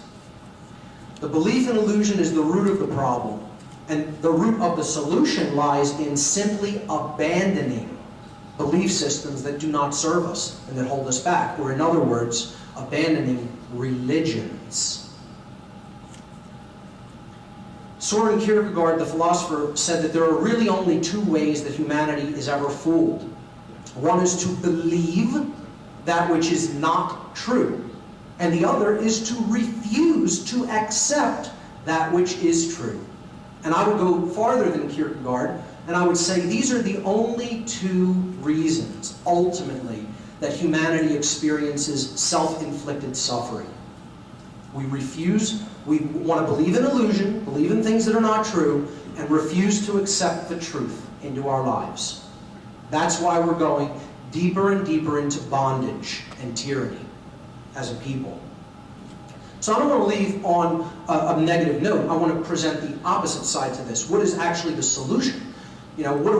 The belief in illusion is the root of the problem, and the root of the solution lies in simply abandoning belief systems that do not serve us and that hold us back, or in other words, abandoning religions. Soren Kierkegaard, the philosopher, said that there are really only two ways that humanity is ever fooled. One is to believe that which is not true, and the other is to refuse to accept that which is true. And I would go farther than Kierkegaard, and I would say these are the only two reasons, ultimately, that humanity experiences self-inflicted suffering. We want to believe in illusion, believe in things that are not true, and refuse to accept the truth into our lives. That's why we're going deeper and deeper into bondage and tyranny as a people. So I don't want to leave on a negative note. I want to present the opposite side to this. What is actually the solution? You know, what do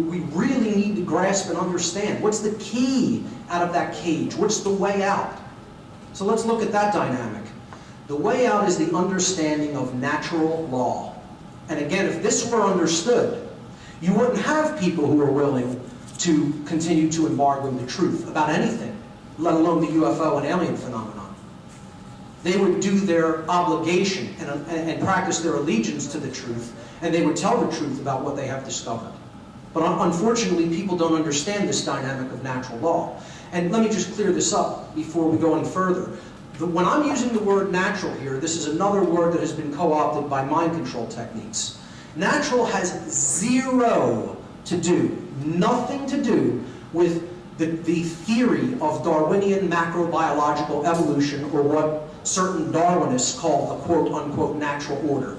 we really need to grasp and understand? What's the key out of that cage? What's the way out? So let's look at that dynamic. The way out is the understanding of natural law. And again, if this were understood, you wouldn't have people who are willing to continue to embargo the truth about anything, let alone the UFO and alien phenomenon. They would do their obligation and practice their allegiance to the truth, and they would tell the truth about what they have discovered. But unfortunately, people don't understand this dynamic of natural law. And let me just clear this up before we go any further. When I'm using the word natural here, this is another word that has been co-opted by mind control techniques. Natural has zero to do, nothing to do with the theory of Darwinian macrobiological evolution, or what certain Darwinists call the quote-unquote natural order.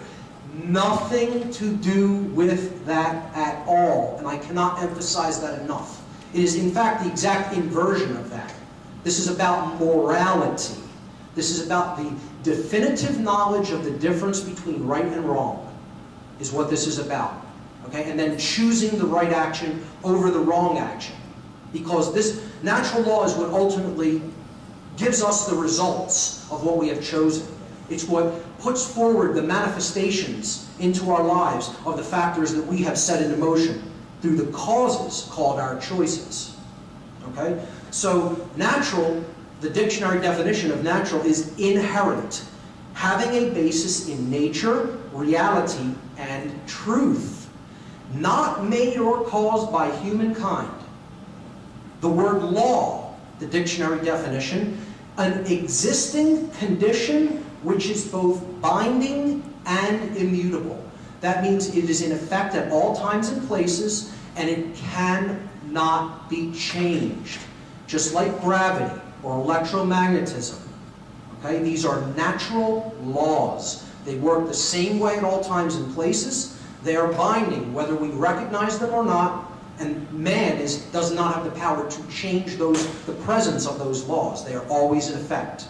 Nothing to do with that at all, and I cannot emphasize that enough. It is in fact the exact inversion of that. This is about morality. This is about the definitive knowledge of the difference between right and wrong, is what this is about. Okay? And then choosing the right action over the wrong action. Because this natural law is what ultimately gives us the results of what we have chosen. It's what puts forward the manifestations into our lives of the factors that we have set into motion through the causes called our choices. Okay? So natural, the dictionary definition of natural is inherent, having a basis in nature, reality, and truth, not made or caused by humankind. The word law, the dictionary definition, an existing condition which is both binding and immutable. That means it is in effect at all times and places, and it cannot be changed. Just like gravity or electromagnetism. Okay? These are natural laws. They work the same way at all times and places. They are binding, whether we recognize them or not, and man does not have the power to change the presence of those laws. They are always in effect.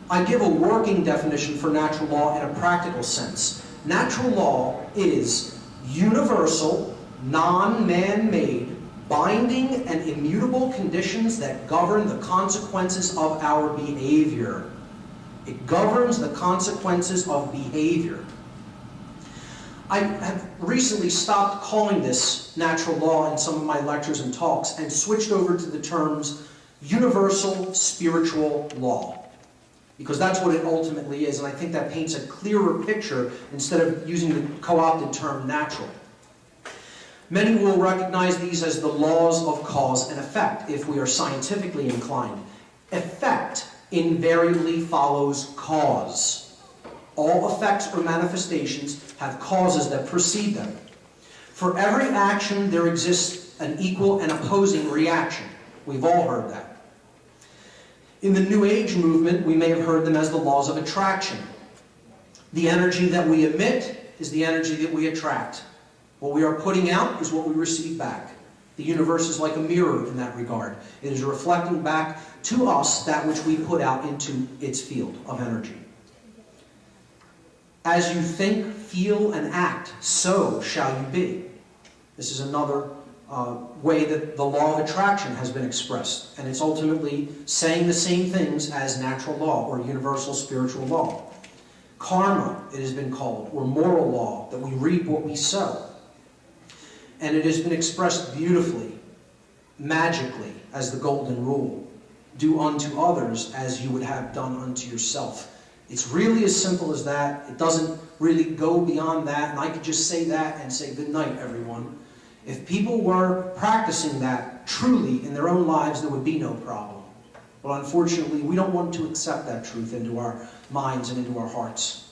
I give a working definition for natural law in a practical sense. Natural law is universal, non-man-made, binding and immutable conditions that govern the consequences of our behavior. It governs the consequences of behavior. I have recently stopped calling this natural law in some of my lectures and talks and switched over to the terms universal spiritual law, because that's what it ultimately is, and I think that paints a clearer picture instead of using the co-opted term natural. Many will recognize these as the laws of cause and effect if we are scientifically inclined. Effect invariably follows cause. All effects or manifestations have causes that precede them. For every action, there exists an equal and opposing reaction. We've all heard that. In the New Age movement, we may have heard them as the laws of attraction. The energy that we emit is the energy that we attract. What we are putting out is what we receive back. The universe is like a mirror in that regard. It is reflecting back to us that which we put out into its field of energy. As you think, feel, and act, so shall you be. This is another way that the law of attraction has been expressed, and it's ultimately saying the same things as natural law or universal spiritual law. Karma, it has been called, or moral law, that we reap what we sow. And it has been expressed beautifully, magically, as the golden rule. Do unto others as you would have done unto yourself. It's really as simple as that. It doesn't really go beyond that, and I could just say that and say good night, everyone. If people were practicing that truly in their own lives, there would be no problem. But unfortunately, we don't want to accept that truth into our minds and into our hearts.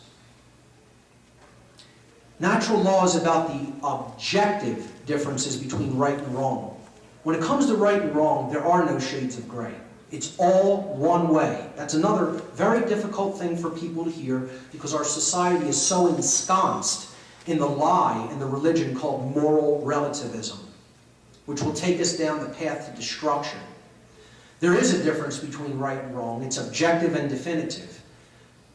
Natural law is about the objective differences between right and wrong. When it comes to right and wrong, there are no shades of gray. It's all one way. That's another very difficult thing for people to hear, because our society is so ensconced in the lie and the religion called moral relativism, which will take us down the path to destruction. There is a difference between right and wrong. It's objective and definitive.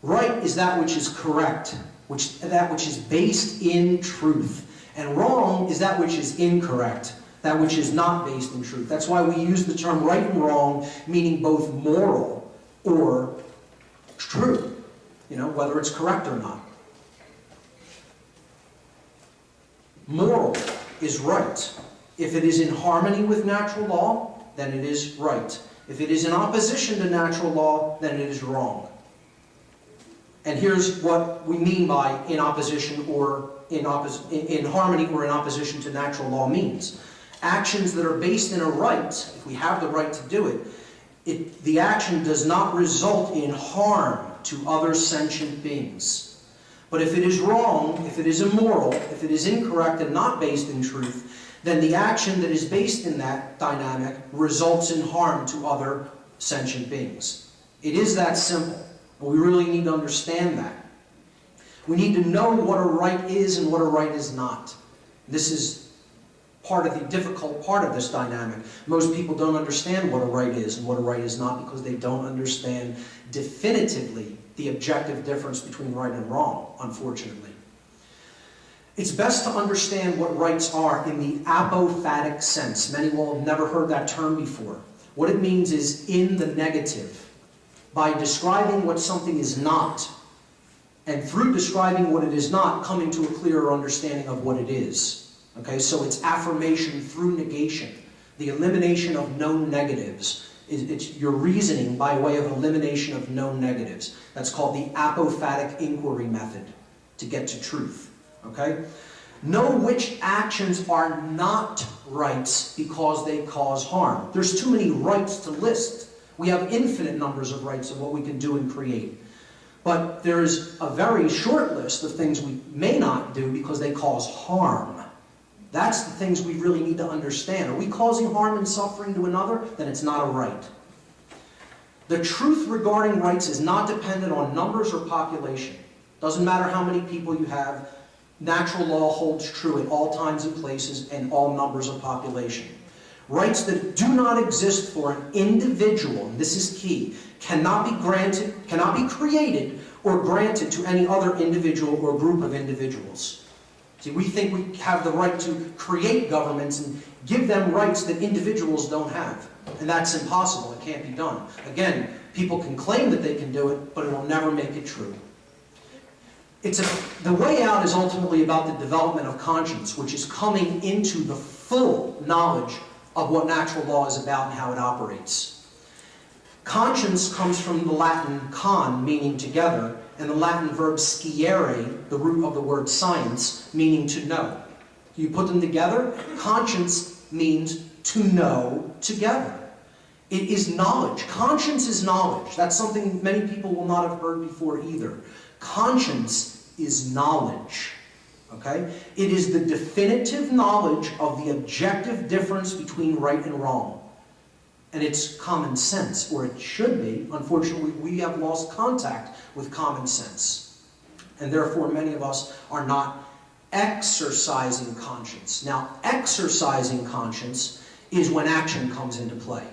Right is that which is correct, that which is based in truth. And wrong is that which is incorrect, that which is not based in truth. That's why we use the term right and wrong, meaning both moral or true, whether it's correct or not. Moral is right. If it is in harmony with natural law, then it is right. If it is in opposition to natural law, then it is wrong. And here's what we mean by in opposition or in harmony or in opposition to natural law means. Actions that are based in a right, if we have the right to do it, the action does not result in harm to other sentient beings. But if it is wrong, if it is immoral, if it is incorrect and not based in truth, then the action that is based in that dynamic results in harm to other sentient beings. It is that simple. But we really need to understand that. We need to know what a right is and what a right is not. This is part of the difficult part of this dynamic. Most people don't understand what a right is and what a right is not because they don't understand definitively the objective difference between right and wrong, unfortunately. It's best to understand what rights are in the apophatic sense. Many will have never heard that term before. What it means is in the negative. By describing what something is not, and through describing what it is not, coming to a clearer understanding of what it is. Okay, so it's affirmation through negation, the elimination of known negatives. It's your reasoning by way of elimination of known negatives. That's called the apophatic inquiry method to get to truth. Okay? Know which actions are not rights because they cause harm. There's too many rights to list. We have infinite numbers of rights of what we can do and create. But there is a very short list of things we may not do because they cause harm. That's the things we really need to understand. Are we causing harm and suffering to another? Then it's not a right. The truth regarding rights is not dependent on numbers or population. Doesn't matter how many people you have. Natural law holds true at all times and places and all numbers of population. Rights that do not exist for an individual, and this is key, cannot be granted, cannot be created or granted to any other individual or group of individuals. See, we think we have the right to create governments and give them rights that individuals don't have. And that's impossible. It can't be done. Again, people can claim that they can do it, but it will never make it true. The way out is ultimately about the development of conscience, which is coming into the full knowledge of what natural law is about and how it operates. Conscience comes from the Latin con, meaning together, and the Latin verb sciere, the root of the word science, meaning to know. You put them together, conscience means to know together. It is knowledge. Conscience is knowledge. That's something many people will not have heard before either. Conscience is knowledge. Okay? It is the definitive knowledge of the objective difference between right and wrong. And it's common sense, or it should be. Unfortunately, we have lost contact with common sense. And therefore, many of us are not exercising conscience. Now, exercising conscience is when action comes into play.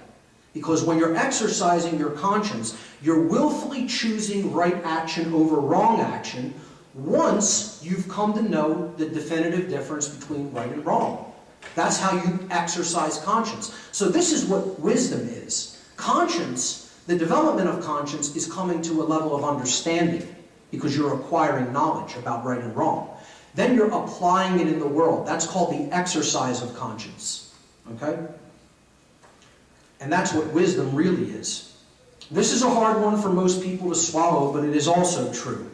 Because when you're exercising your conscience, you're willfully choosing right action over wrong action once you've come to know the definitive difference between right and wrong. That's how you exercise conscience. So this is what wisdom is. Conscience, the development of conscience, is coming to a level of understanding because you're acquiring knowledge about right and wrong. Then you're applying it in the world. That's called the exercise of conscience. Okay? And that's what wisdom really is. This is a hard one for most people to swallow, but it is also true.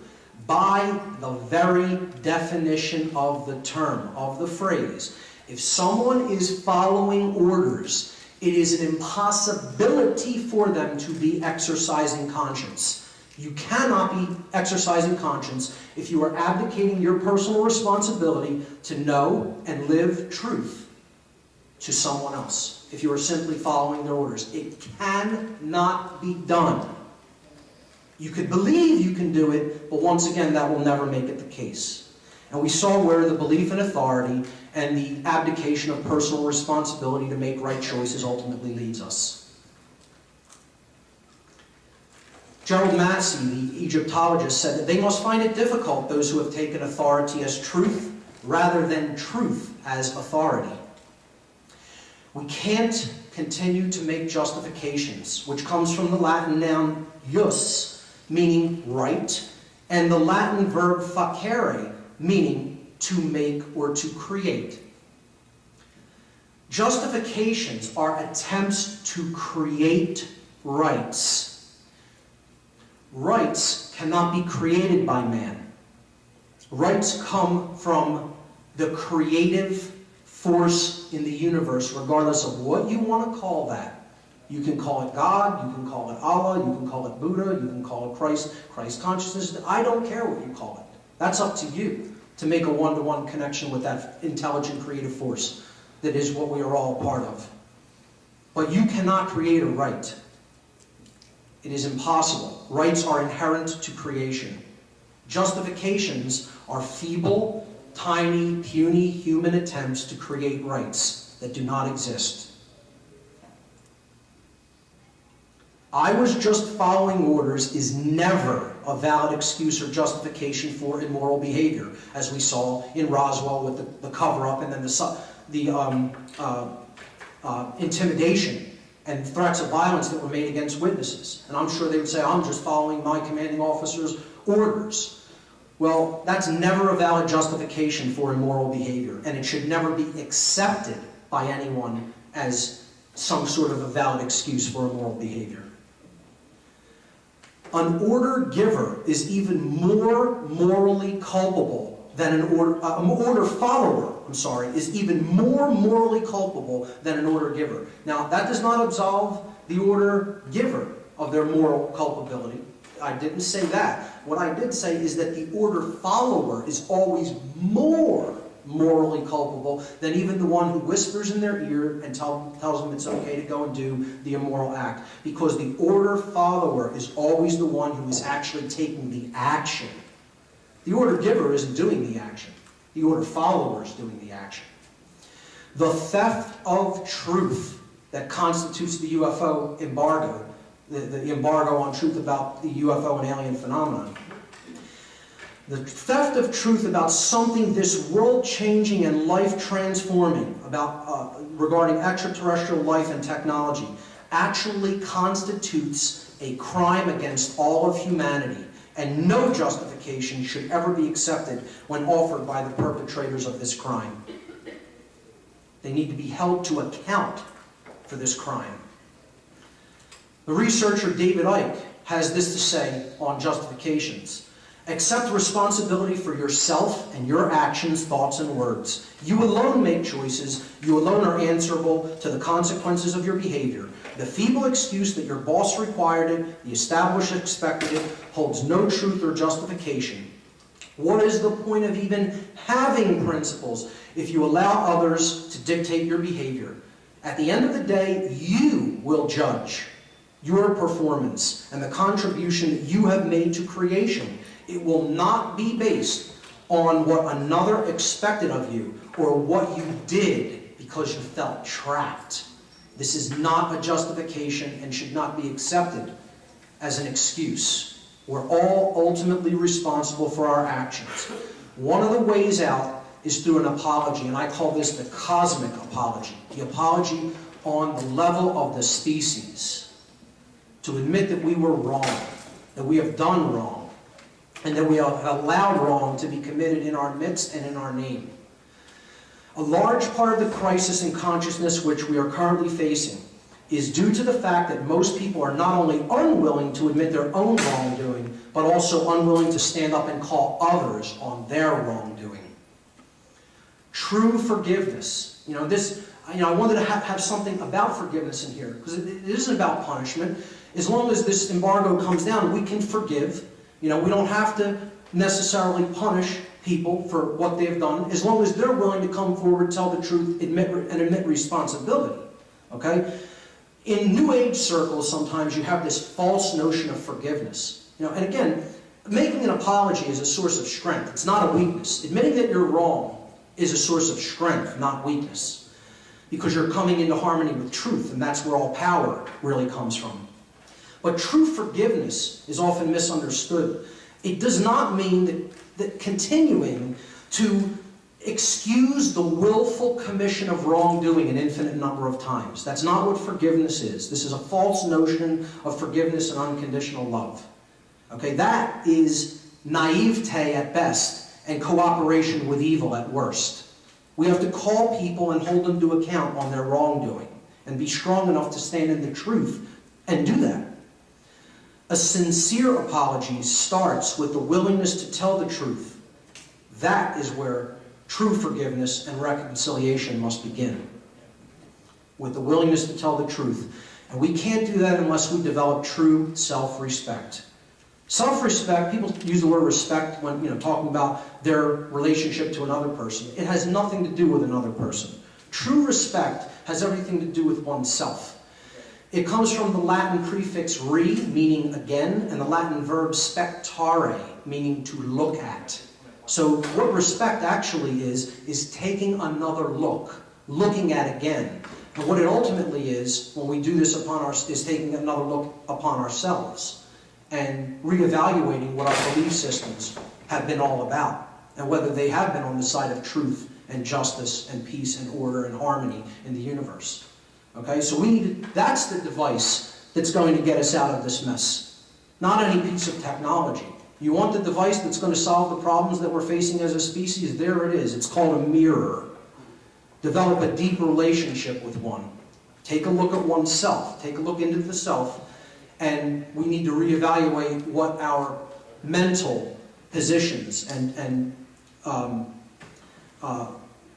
By the very definition of the term, of the phrase, if someone is following orders, it is an impossibility for them to be exercising conscience. You cannot be exercising conscience if you are abdicating your personal responsibility to know and live truth to someone else. If you are simply following their orders, it cannot be done. You could believe you can do it, but once again, that will never make it the case. And we saw where the belief in authority and the abdication of personal responsibility to make right choices ultimately leads us. Gerald Massey, the Egyptologist, said that they must find it difficult, those who have taken authority as truth rather than truth as authority. We can't continue to make justifications, which comes from the Latin noun jus, meaning right, and the Latin verb facere, meaning to make or to create. Justifications are attempts to create rights. Rights cannot be created by man. Rights come from the creative force in the universe, regardless of what you want to call that. You can call it God, you can call it Allah, you can call it Buddha, you can call it Christ consciousness. I don't care what you call it. That's up to you to make a one-to-one connection with that intelligent creative force that is what we are all a part of. But you cannot create a right. It is impossible. Rights are inherent to creation. Justifications are feeble, tiny, puny human attempts to create rights that do not exist. I was just following orders is never a valid excuse or justification for immoral behavior, as we saw in Roswell with the cover-up and then the intimidation and threats of violence that were made against witnesses. And I'm sure they would say, I'm just following my commanding officer's orders. Well, that's never a valid justification for immoral behavior, and it should never be accepted by anyone as some sort of a valid excuse for immoral behavior. An order giver is even more morally culpable than an order follower, is even more morally culpable than an order giver. Now, that does not absolve the order giver of their moral culpability. I didn't say that. What I did say is that the order follower is always more morally culpable than even the one who whispers in their ear and tells them it's okay to go and do the immoral act. Because the order follower is always the one who is actually taking the action. The order giver isn't doing the action. The order follower is doing the action. The theft of truth that constitutes the UFO embargo, the embargo on truth about the UFO and alien phenomenon. The theft of truth about something this world-changing and life-transforming regarding extraterrestrial life and technology actually constitutes a crime against all of humanity, and no justification should ever be accepted when offered by the perpetrators of this crime. They need to be held to account for this crime. The researcher David Icke has this to say on justifications. Accept responsibility for yourself and your actions, thoughts, and words. You alone make choices. You alone are answerable to the consequences of your behavior. The feeble excuse that your boss required it, the established expected it, holds no truth or justification. What is the point of even having principles if you allow others to dictate your behavior? At the end of the day, you will judge your performance and the contribution that you have made to creation. It will not be based on what another expected of you or what you did because you felt trapped. This is not a justification and should not be accepted as an excuse. We're all ultimately responsible for our actions. One of the ways out is through an apology, and I call this the cosmic apology. The apology on the level of the species. To admit that we were wrong, that we have done wrong, and that we have allowed wrong to be committed in our midst and in our name. A large part of the crisis in consciousness which we are currently facing is due to the fact that most people are not only unwilling to admit their own wrongdoing, but also unwilling to stand up and call others on their wrongdoing. True forgiveness. I wanted to have something about forgiveness in here, because it isn't about punishment. As long as this embargo comes down, we can forgive. We don't have to necessarily punish people for what they've done, as long as they're willing to come forward, tell the truth, admit responsibility. Okay? In New Age circles, sometimes you have this false notion of forgiveness. And again, making an apology is a source of strength. It's not a weakness. Admitting that you're wrong is a source of strength, not weakness, because you're coming into harmony with truth, and that's where all power really comes from. But true forgiveness is often misunderstood. It does not mean that continuing to excuse the willful commission of wrongdoing an infinite number of times. That's not what forgiveness is. This is a false notion of forgiveness and unconditional love. Okay, that is naivete at best and cooperation with evil at worst. We have to call people and hold them to account on their wrongdoing and be strong enough to stand in the truth and do that. A sincere apology starts with the willingness to tell the truth. That is where true forgiveness and reconciliation must begin. With the willingness to tell the truth. And we can't do that unless we develop true self-respect. Self-respect, people use the word respect when talking about their relationship to another person. It has nothing to do with another person. True respect has everything to do with oneself. It comes from the Latin prefix re, meaning again, and the Latin verb spectare, meaning to look at. So what respect actually is taking another look, looking at again. And what it ultimately is, when we do this is taking another look upon ourselves and reevaluating what our belief systems have been all about, and whether they have been on the side of truth and justice and peace and order and harmony in the universe. Okay, so that's the device that's going to get us out of this mess. Not any piece of technology. You want the device that's going to solve the problems that we're facing as a species? There it is. It's called a mirror. Develop a deep relationship with one. Take a look at oneself. Take a look into the self. And we need to reevaluate what our mental positions and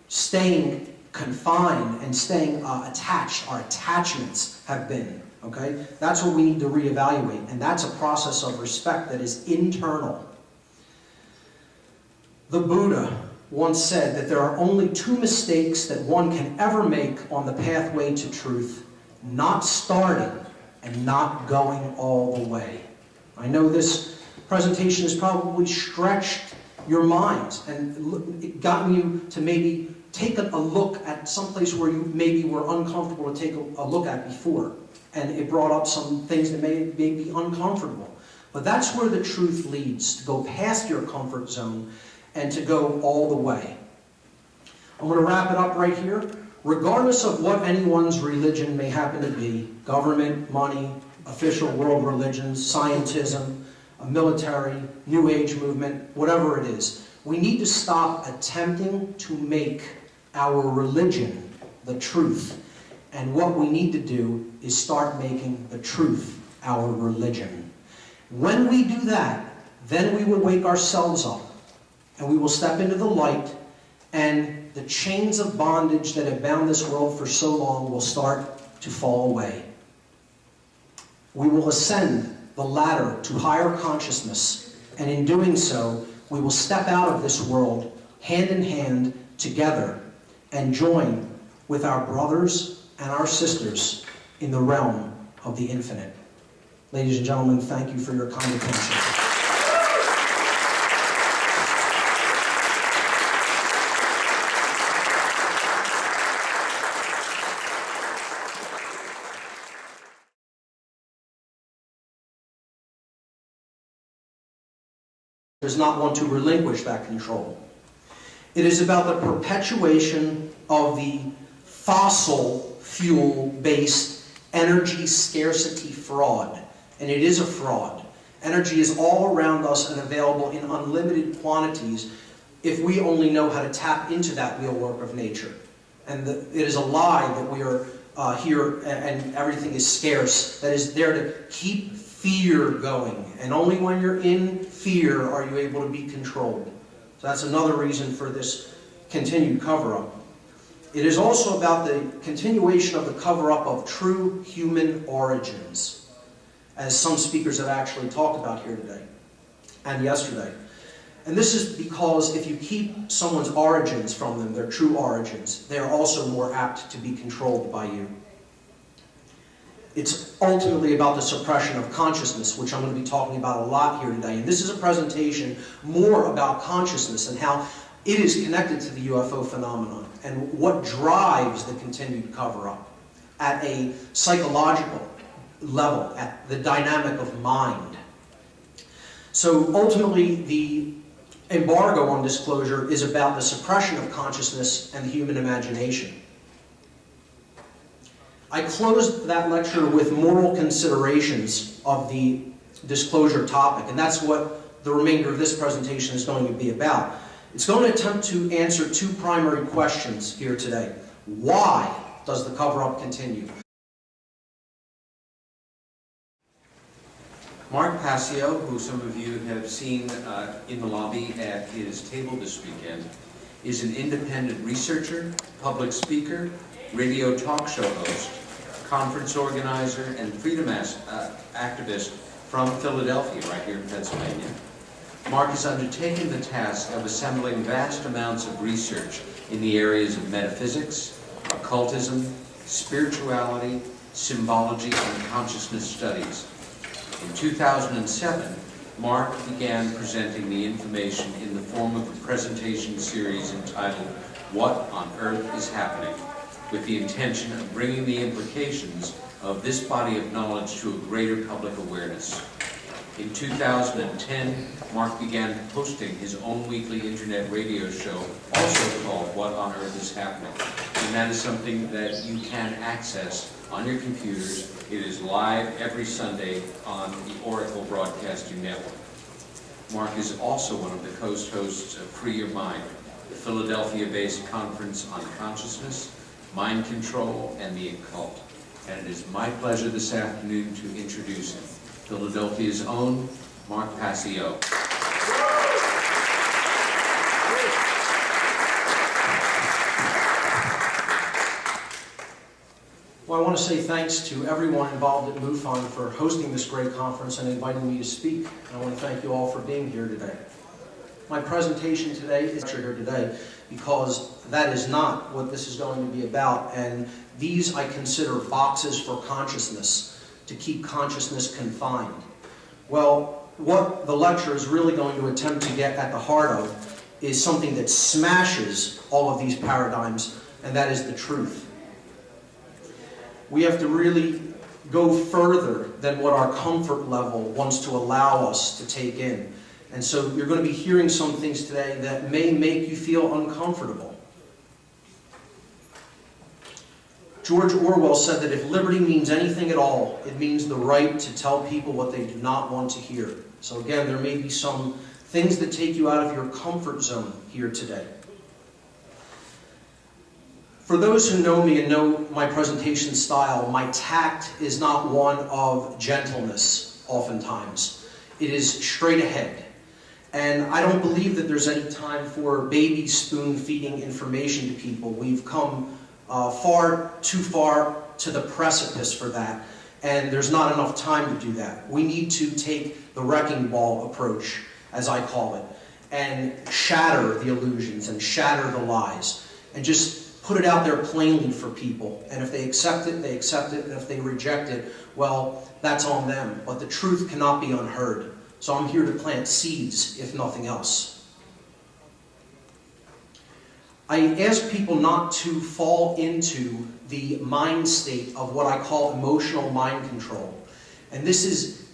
staying confined and staying attached, our attachments have been. Okay? That's what we need to reevaluate. And that's a process of respect that is internal. The Buddha once said that there are only two mistakes that one can ever make on the pathway to truth: not starting and not going all the way. I know this presentation has probably stretched your minds and gotten you to maybe take a look at some place where you maybe were uncomfortable to take a look at before. And it brought up some things that may be uncomfortable. But that's where the truth leads, to go past your comfort zone and to go all the way. I'm going to wrap it up right here. Regardless of what anyone's religion may happen to be, government, money, official world religions, scientism, a military, New Age movement, whatever it is, we need to stop attempting to make our religion the truth. And what we need to do is start making the truth our religion. When we do that, then we will wake ourselves up and we will step into the light, and the chains of bondage that have bound this world for so long will start to fall away. We will ascend the ladder to higher consciousness, and in doing so, we will step out of this world hand in hand together and join with our brothers and our sisters in the realm of the infinite. Ladies and gentlemen, thank you for your kind attention. Does not want to relinquish that control. It is about the perpetuation of the fossil fuel-based energy scarcity fraud. And it is a fraud. Energy is all around us and available in unlimited quantities if we only know how to tap into that wheel work of nature. And it is a lie that we are here and everything is scarce. That is there to keep fear going. And only when you're in fear are you able to be controlled. So that's another reason for this continued cover-up. It is also about the continuation of the cover-up of true human origins, as some speakers have actually talked about here today and yesterday. And this is because if you keep someone's origins from them, their true origins, they are also more apt to be controlled by you. It's ultimately about the suppression of consciousness, which I'm going to be talking about a lot here today. And this is a presentation more about consciousness and how it is connected to the UFO phenomenon and what drives the continued cover-up at a psychological level, at the dynamic of mind. So ultimately, the embargo on disclosure is about the suppression of consciousness and the human imagination. I closed that lecture with moral considerations of the disclosure topic, and that's what the remainder of this presentation is going to be about. It's going to attempt to answer two primary questions here today. Why does the cover-up continue? Mark Passio, who some of you have seen in the lobby at his table this weekend, is an independent researcher, public speaker, radio talk show host, conference organizer, and freedom activist from Philadelphia, right here in Pennsylvania. Mark has undertaken the task of assembling vast amounts of research in the areas of metaphysics, occultism, spirituality, symbology, and consciousness studies. In 2007, Mark began presenting the information in the form of a presentation series entitled What on Earth is Happening?, with the intention of bringing the implications of this body of knowledge to a greater public awareness. In 2010, Mark began hosting his own weekly internet radio show, also called What on Earth is Happening? And that is something that you can access on your computers. It is live every Sunday on the Oracle Broadcasting Network. Mark is also one of the co-hosts of Free Your Mind, the Philadelphia-based conference on consciousness, mind control, and the occult. And it is my pleasure this afternoon to introduce him, Philadelphia's own Mark Passio. Well, I want to say thanks to everyone involved at MUFON for hosting this great conference and inviting me to speak. And I want to thank you all for being here today. My presentation today is here today because that is not what this is going to be about. And these I consider boxes for consciousness, to keep consciousness confined. Well, what the lecture is really going to attempt to get at the heart of is something that smashes all of these paradigms, and that is the truth. We have to really go further than what our comfort level wants to allow us to take in. And so you're going to be hearing some things today that may make you feel uncomfortable. George Orwell said that if liberty means anything at all, it means the right to tell people what they do not want to hear. So again, there may be some things that take you out of your comfort zone here today. For those who know me and know my presentation style, my tact is not one of gentleness, oftentimes. It is straight ahead. And I don't believe that there's any time for baby spoon feeding information to people. We've come far too far to the precipice for that, and there's not enough time to do that. We need to take the wrecking ball approach, as I call it, and shatter the illusions and shatter the lies, and just put it out there plainly for people. And if they accept it, they accept it, and if they reject it, well, that's on them. But the truth cannot be unheard. So I'm here to plant seeds, if nothing else. I ask people not to fall into the mind state of what I call emotional mind control. And this is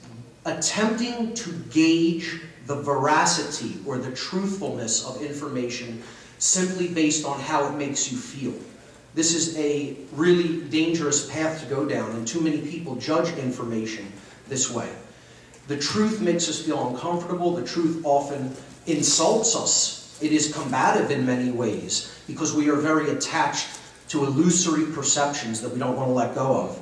attempting to gauge the veracity or the truthfulness of information simply based on how it makes you feel. This is a really dangerous path to go down, and too many people judge information this way. The truth makes us feel uncomfortable. The truth often insults us. It is combative in many ways because we are very attached to illusory perceptions that we don't want to let go of.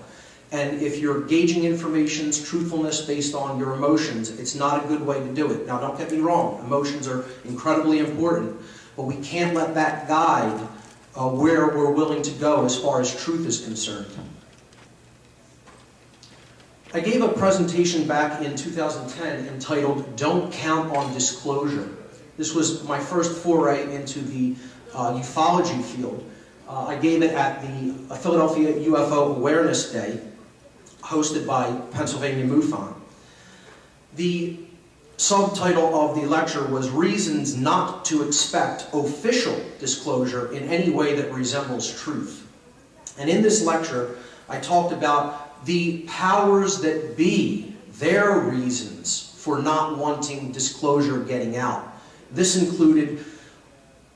And if you're gauging information's truthfulness based on your emotions, it's not a good way to do it. Now, don't get me wrong. Emotions are incredibly important, but we can't let that guide where we're willing to go as far as truth is concerned. I gave a presentation back in 2010 entitled, Don't Count on Disclosure. This was my first foray into the ufology field. I gave it at the Philadelphia UFO Awareness Day, hosted by Pennsylvania MUFON. The subtitle of the lecture was Reasons Not to Expect Official Disclosure in Any Way That Resembles Truth. And in this lecture, I talked about the powers that be, their reasons for not wanting disclosure getting out. This included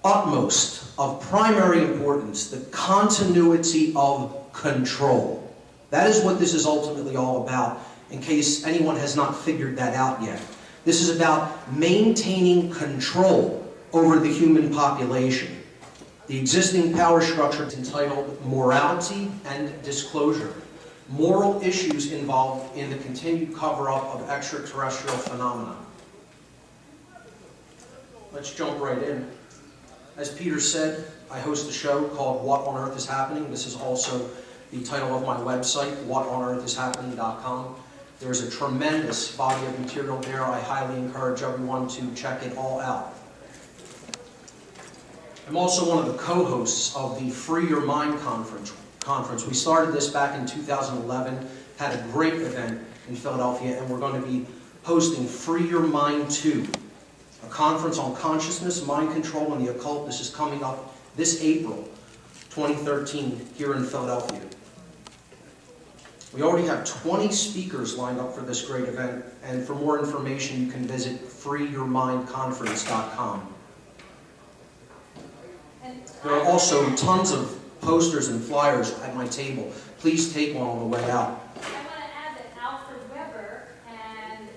utmost of primary importance, the continuity of control. That is what this is ultimately all about, in case anyone has not figured that out yet. This is about maintaining control over the human population. The existing power structure is entitled Morality and Disclosure. Moral issues involved in the continued cover-up of extraterrestrial phenomena. Let's jump right in. As Peter said, I host a show called What on Earth is Happening. This is also the title of my website, whatonearthishappening.com. There's a tremendous body of material there. I highly encourage everyone to check it all out. I'm also one of the co-hosts of the Free Your Mind conference. We started this back in 2011, had a great event in Philadelphia, and we're going to be hosting Free Your Mind 2, a conference on consciousness, mind control, and the occult. This is coming up this April 2013 here in Philadelphia. We already have 20 speakers lined up for this great event, and for more information you can visit freeyourmindconference.com. There are also tons of posters and flyers at my table. Please take one on the way out. I want to add that Alfred Weber and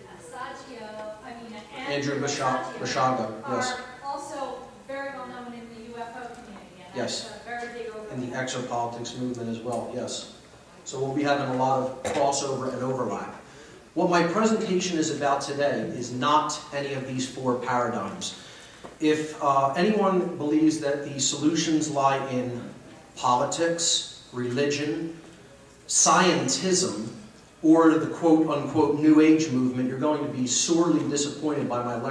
Andrew Bashaga, yes. are also very well known in the UFO community. And Yes. that's a very big overlap. In the exopolitics movement as well, yes. So we'll be having a lot of crossover and overlap. What my presentation is about today is not any of these four paradigms. If anyone believes that the solutions lie in politics, religion, scientism, or the quote-unquote New Age movement, you're going to be sorely disappointed by my lecture.